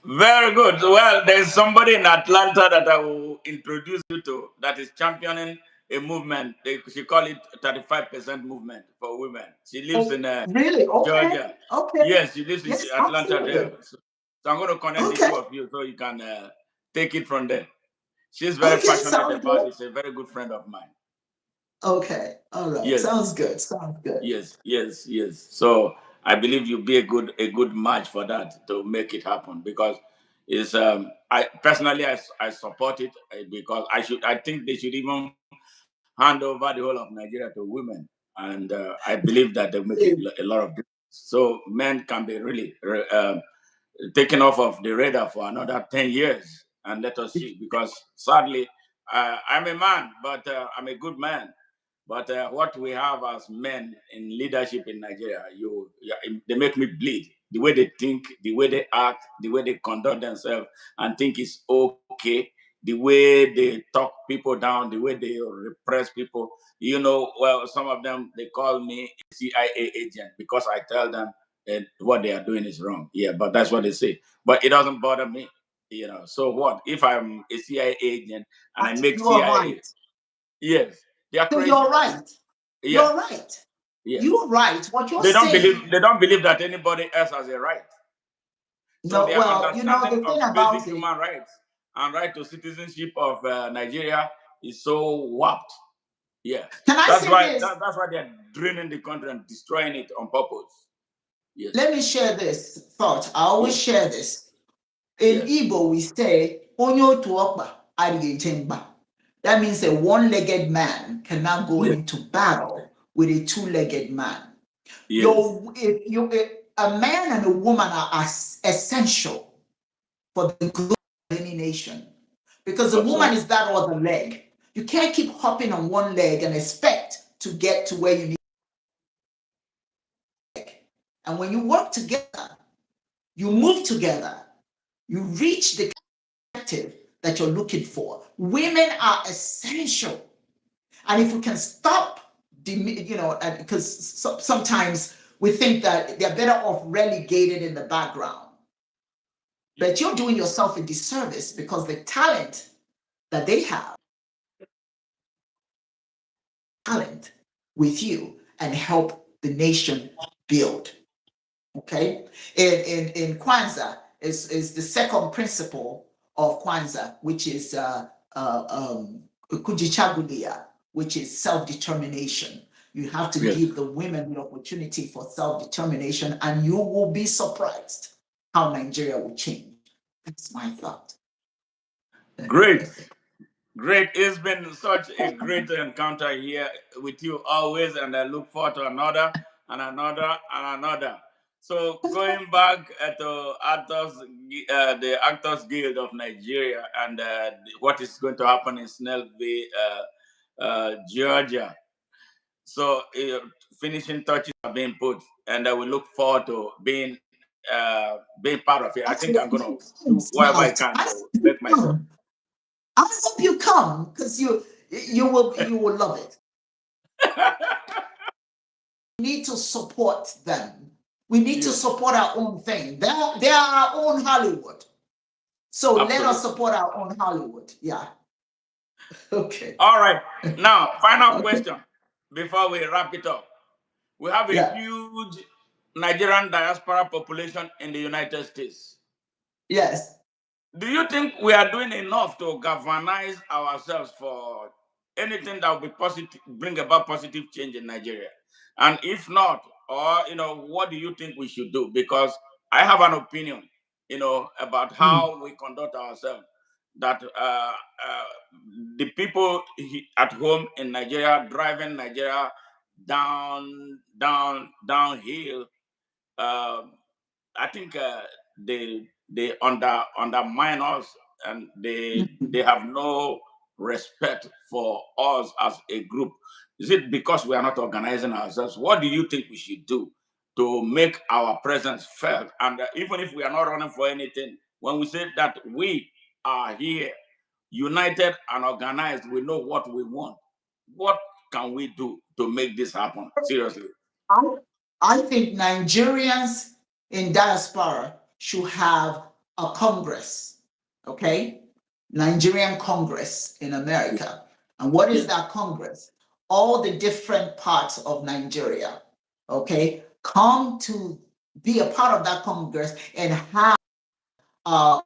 Very good. Well, there's somebody in Atlanta that I will introduce you to that is championing a movement. She call it 35% movement for women. She lives Oh, in really? Okay. Georgia. Okay. Yes, she lives in Yes, Atlanta there. absolutely. So I'm going to connect the Okay. two of you so you can take it from there. She's very Okay, passionate sounds about good. it. She's a very good friend of mine. Okay. All right. Yes. Sounds good. Sounds good. Yes. So I believe you'll be a good match for that to make it happen because it's I personally I support it because I think they should even hand over the whole of Nigeria to women, and I believe that they make it a lot of difference. So men can be really taken off of the radar for another 10 years, and let us see because sadly I'm a man, but I'm a good man. But what we have as men in leadership in Nigeria, they make me bleed. The way they think, the way they act, the way they conduct themselves, and think it's okay. The way they talk people down, the way they repress people. Well, some of them they call me a CIA agent because I tell them that what they are doing is wrong. Yeah, but that's what they say. But it doesn't bother me. So what if I'm a CIA agent and I make You are CIA? right. Yes, they are So you're crazy. right. Yeah, You're right. yeah. You're right. What you're They don't believe saying. they don't believe that anybody else has a right. So No, their well, understanding the thing of basic about it, human rights and right to citizenship of Nigeria is so warped. Yeah, can I that's say why this? that's why they're draining the country and destroying it on purpose. Yes, Let me share this thought. I always yes, share this. In yes, Igbo, we say, Onyo tuokba adiyejemba. That means a one-legged man cannot go yes, into battle with a two-legged man. yes. If a man and a woman are as essential for the growth of any nation. Because the woman Absolutely. is that other leg. You can't keep hopping on one leg and expect to get to where you need to get. And when you work together, you move together, you reach the objective that you're looking for. Women are essential. And if we can stop, because sometimes we think that they're better off relegated in the background. But you're doing yourself a disservice because the talent that they have, talent with you and help the nation build. Okay? In Kwanzaa is the second principle of Kwanzaa, which is kujichagulia, which is self-determination. You have to Yes. give the women the opportunity for self-determination, and you will be surprised how Nigeria will change. That's my thought. Great. Great. It's been such a great encounter here with you always, and I look forward to another. and another and another. So going back to the Actors Guild of Nigeria, and what is going to happen in Snellville, Georgia. So finishing touches are being put, and we look forward to being part of it. I think I'm going to do whatever I can to make myself. I hope you come because you will love it. We need to support them. We need to support our own thing. They are our own Hollywood. So Absolutely. Let us support our own Hollywood. Yeah. Okay. All right. Now, final question before we wrap it up. We have a huge Nigerian diaspora population in the United States. Yes. Do you think we are doing enough to galvanize ourselves for anything that will be positive, bring about positive change in Nigeria? And if not, or what do you think we should do? Because I have an opinion, about how we conduct ourselves. That the people at home in Nigeria driving Nigeria downhill. I think they undermine us, and they have no respect for us as a group. Is it because we are not organizing ourselves? What do you think we should do to make our presence felt? And even if we are not running for anything, when we say that we are here, united and organized, we know what we want. What can we do to make this happen? Seriously. I think Nigerians in diaspora should have a Congress, okay? Nigerian Congress in America. And what is that Congress? All the different parts of Nigeria, okay, come to be a part of that Congress and have an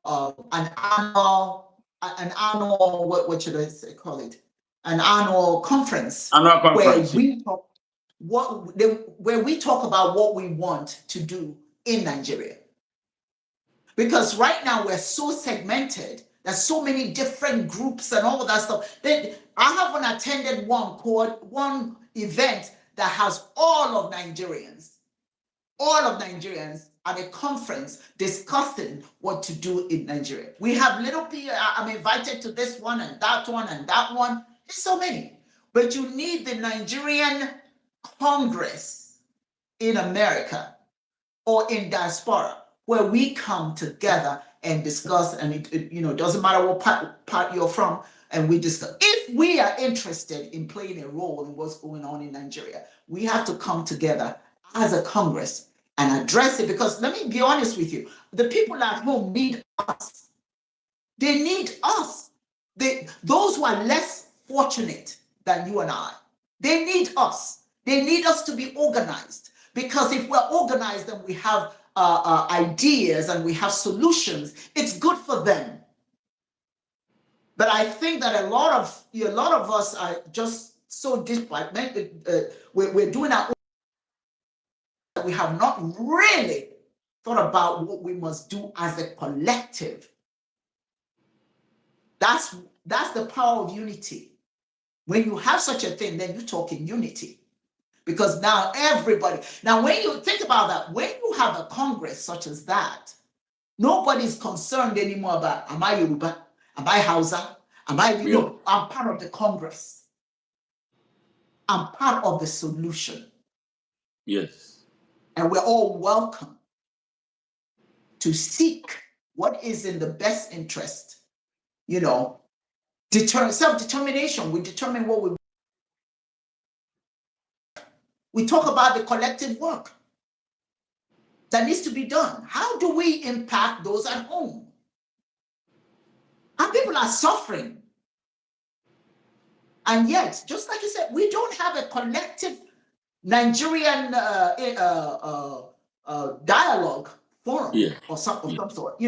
annual, what should I call it? An annual conference. Where we talk where we talk about what we want to do in Nigeria. Because right now we're so segmented. There's so many different groups and all of that stuff. I haven't attended one event that has all of Nigerians at a conference discussing what to do in Nigeria. We have little people, I'm invited to this one and that one and that one. There's so many. But you need the Nigerian Congress in America or in diaspora, where we come together and discuss, and it doesn't matter what part you're from, and we discuss. If we are interested in playing a role in what's going on in Nigeria, we have to come together as a Congress and address it, because let me be honest with you, the people at home need us. They need us. Those who are less fortunate than you and I, they need us. They need us to be organized, because if we're organized and we have ideas and we have solutions, it's good for them. But I think that a lot of us are just so we're doing our own. We have not really thought about what we must do as a collective. That's the power of unity. When you have such a thing, then you talk in unity. Because now when you think about that, when you have a Congress such as that, nobody's concerned anymore about, am I Yoruba? Am I Hausa? I'm part of the Congress. I'm part of the solution. Yes. And we're all welcome to seek what is in the best interest. Self-determination. We determine what we talk about the collective work that needs to be done. How do we impact those at home? And people are suffering. And yet, just like you said, we don't have a collective Nigerian dialogue forum of some sort,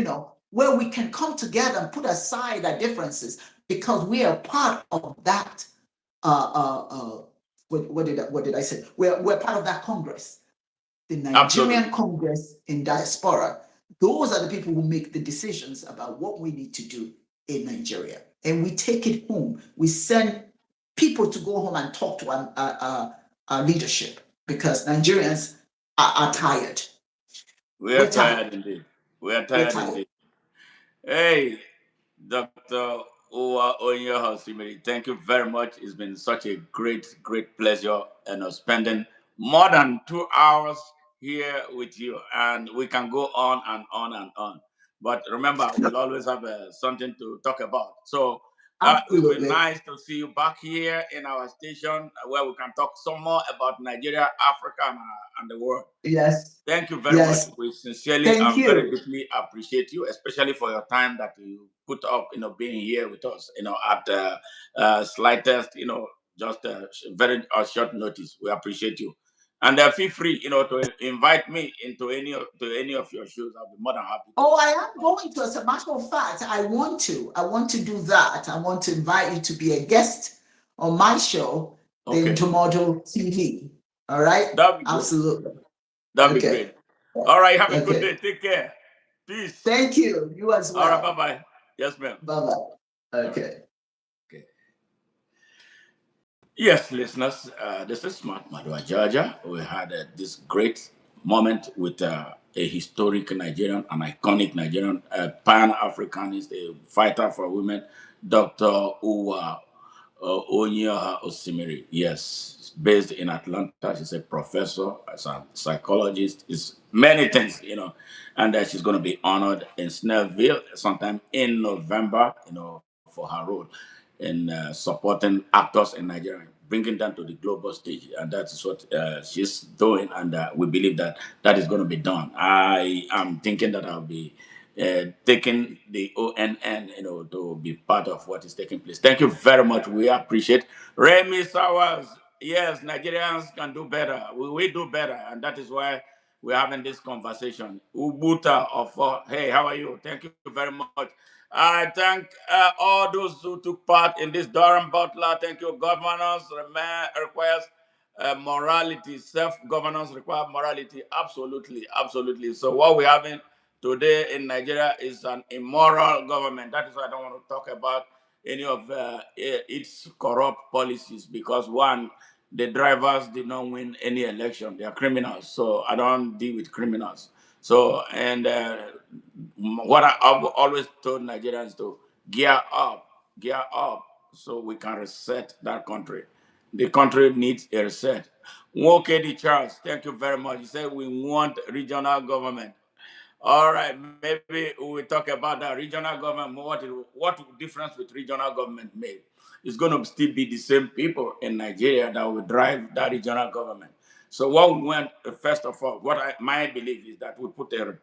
where we can come together and put aside our differences, because we are part of that. What did I say? We're part of that Congress, the Nigerian Congress in diaspora. Those are the people who make the decisions about what we need to do in Nigeria, and we take it home. We send people to go home and talk to our leadership, because Nigerians are tired. We are We're tired. tired indeed. We are We're tired tired. indeed. Hey, Dr. Uwa Onyioha Osimiri, thank you very much. It's been such a great pleasure, spending more than 2 hours here with you, and we can go on and on and on. But remember, we'll always have something to talk about. So it will be Absolutely. nice to see you back here in our station where we can talk some more about Nigeria, Africa, and the world. Yes. Thank you very much. Yes. We sincerely Thank and very you. deeply appreciate you, especially for your time that you put up, being here with us, at slightest, just very short notice. We appreciate you. And feel free, to invite me into any of your shows. I'll be more than happy to. Oh, I am going to. As a matter of fact, I want to. I want to do that. I want to invite you to be a guest on my show, the Okay. Tomorrow TV. All right? That'll be great. Absolutely. That'll be Okay. great. All right. Have a good Okay. day. Take care. Peace. Thank you. You as All right. Bye well. bye. Yes, ma'am. Bye bye. All right. Okay. Okay. Yes, listeners, this is Smart Madua Georgia. We had this great moment with a historic Nigerian, an iconic Nigerian, pan-Africanist, a fighter for women, Dr. Uwa Onyioha Osimiri. Yes, based in Atlanta. She's a professor, as a psychologist, is many things, and she's going to be honored in Snellville sometime in November, for her role in supporting actors in Nigeria, bringing them to the global stage, and that is what she's doing, and we believe that that is going to be done. I am thinking that I'll be taking the ONN, to be part of what is taking place. Thank you very much. We appreciate Remy Sowers. Yes, Nigerians can do better. We do better, and that is why we're having this conversation. Ubuta of hey, how are you? Thank you very much. I thank all those who took part in this Durham Butler. Thank you. Governance requires morality. Self-governance requires morality. Absolutely, absolutely. So what we're having today in Nigeria is an immoral government. That is why I don't want to talk about any of its corrupt policies, because one, the drivers did not win any election. They are criminals. So I don't deal with criminals. So, and what I've always told Nigerians to gear up, so we can reset that country. The country needs a reset. Nwokedi Charles, thank you very much. You said we want regional government. All right, maybe we will talk about that regional government. What difference with regional government made? It's going to still be the same people in Nigeria that will drive that regional government. So what we want, first of all, my belief is that we put a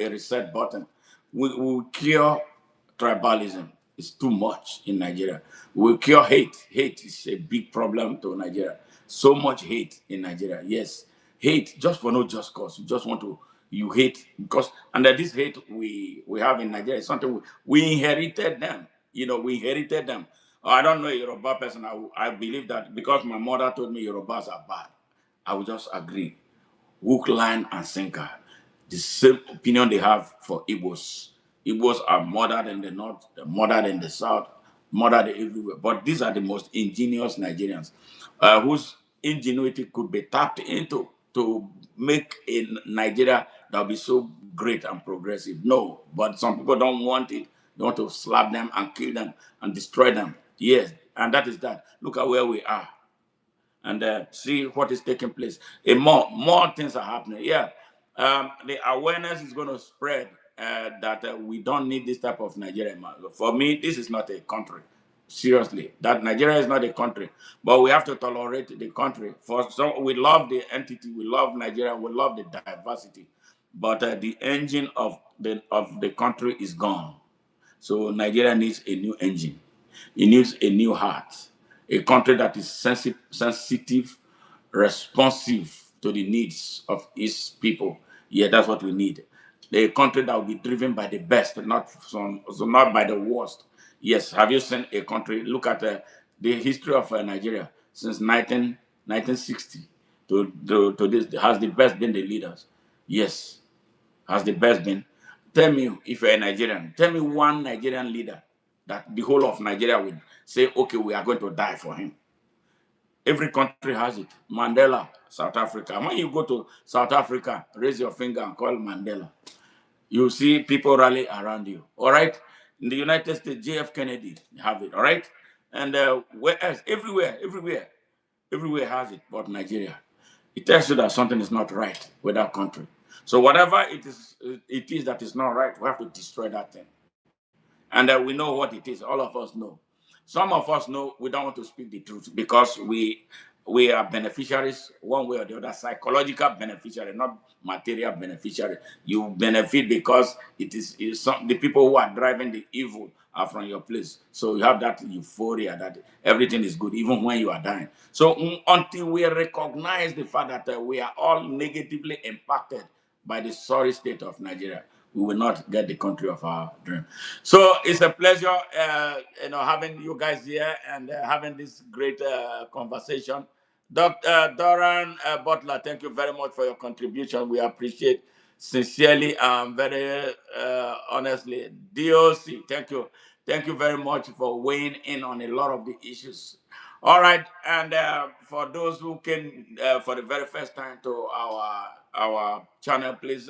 reset button. We will cure tribalism. It's too much in Nigeria. We cure hate. Hate is a big problem to Nigeria. So much hate in Nigeria. Yes, hate just for no just cause. You just want to, you hate because under this hate we have in Nigeria is something we inherited them. We inherited them. I don't know a Yoruba person. I believe that because my mother told me Yorubas are bad, I will just agree. Hook, line, and sinker. The same opinion they have for Igbos. Igbos are murdered in the north, they're murdered in the south, murdered everywhere. But these are the most ingenious Nigerians whose ingenuity could be tapped into to make a Nigeria that will be so great and progressive. No, but some people don't want it. They want to slap them and kill them and destroy them. Yes, and that is that. Look at where we are and see what is taking place. More things are happening. Yeah, the awareness is going to spread that we don't need this type of Nigeria. For me, this is not a country. Seriously, that Nigeria is not a country, but we have to tolerate the country. For some, we love the entity, we love Nigeria, we love the diversity, but the engine of the country is gone. So Nigeria needs a new engine. It needs a new heart. A country that is sensitive, responsive to the needs of its people. Yeah, that's what we need. A country that will be driven by the best, not by the worst. Yes, have you seen a country? Look at the history of Nigeria since 1960 to this. Has the best been the leaders? Yes, has the best been? Tell me, if you're a Nigerian, tell me one Nigerian leader that the whole of Nigeria would say, okay, we are going to die for him. Every country has it. Mandela, South Africa. When you go to South Africa, raise your finger and call Mandela. You see people rally around you. All right. In the United States, JF Kennedy have it. All right. And where else? Everywhere has it, but Nigeria. It tells you that something is not right with that country. So whatever it is that is not right, we have to destroy that thing. And we know what it is. All of us know. Some of us know we don't want to speak the truth because we are beneficiaries one way or the other, psychological beneficiary, not material beneficiary. You benefit because the people who are driving the evil are from your place. So you have that euphoria that everything is good, even when you are dying. So until we recognize the fact that we are all negatively impacted by the sorry state of Nigeria, we will not get the country of our dream. So it's a pleasure, having you guys here and having this great conversation. Dr. Doran Butler, thank you very much for your contribution. We appreciate sincerely, very honestly. DOC, thank you. Thank you very much for weighing in on a lot of the issues. All right, and for those who came for the very first time to our channel, please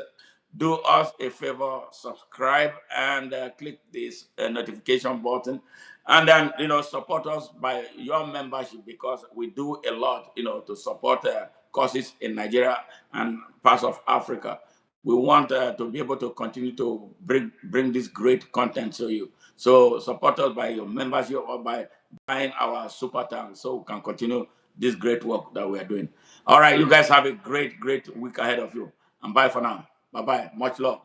do us a favor, subscribe and click this notification button, and then support us by your membership because we do a lot to support causes in Nigeria and parts of Africa. We want to be able to continue to bring this great content to you. So support us by your membership or by buying our super tank so we can continue this great work that we are doing. All right, you guys have a great week ahead of you. And bye for now. Bye-bye. Much love.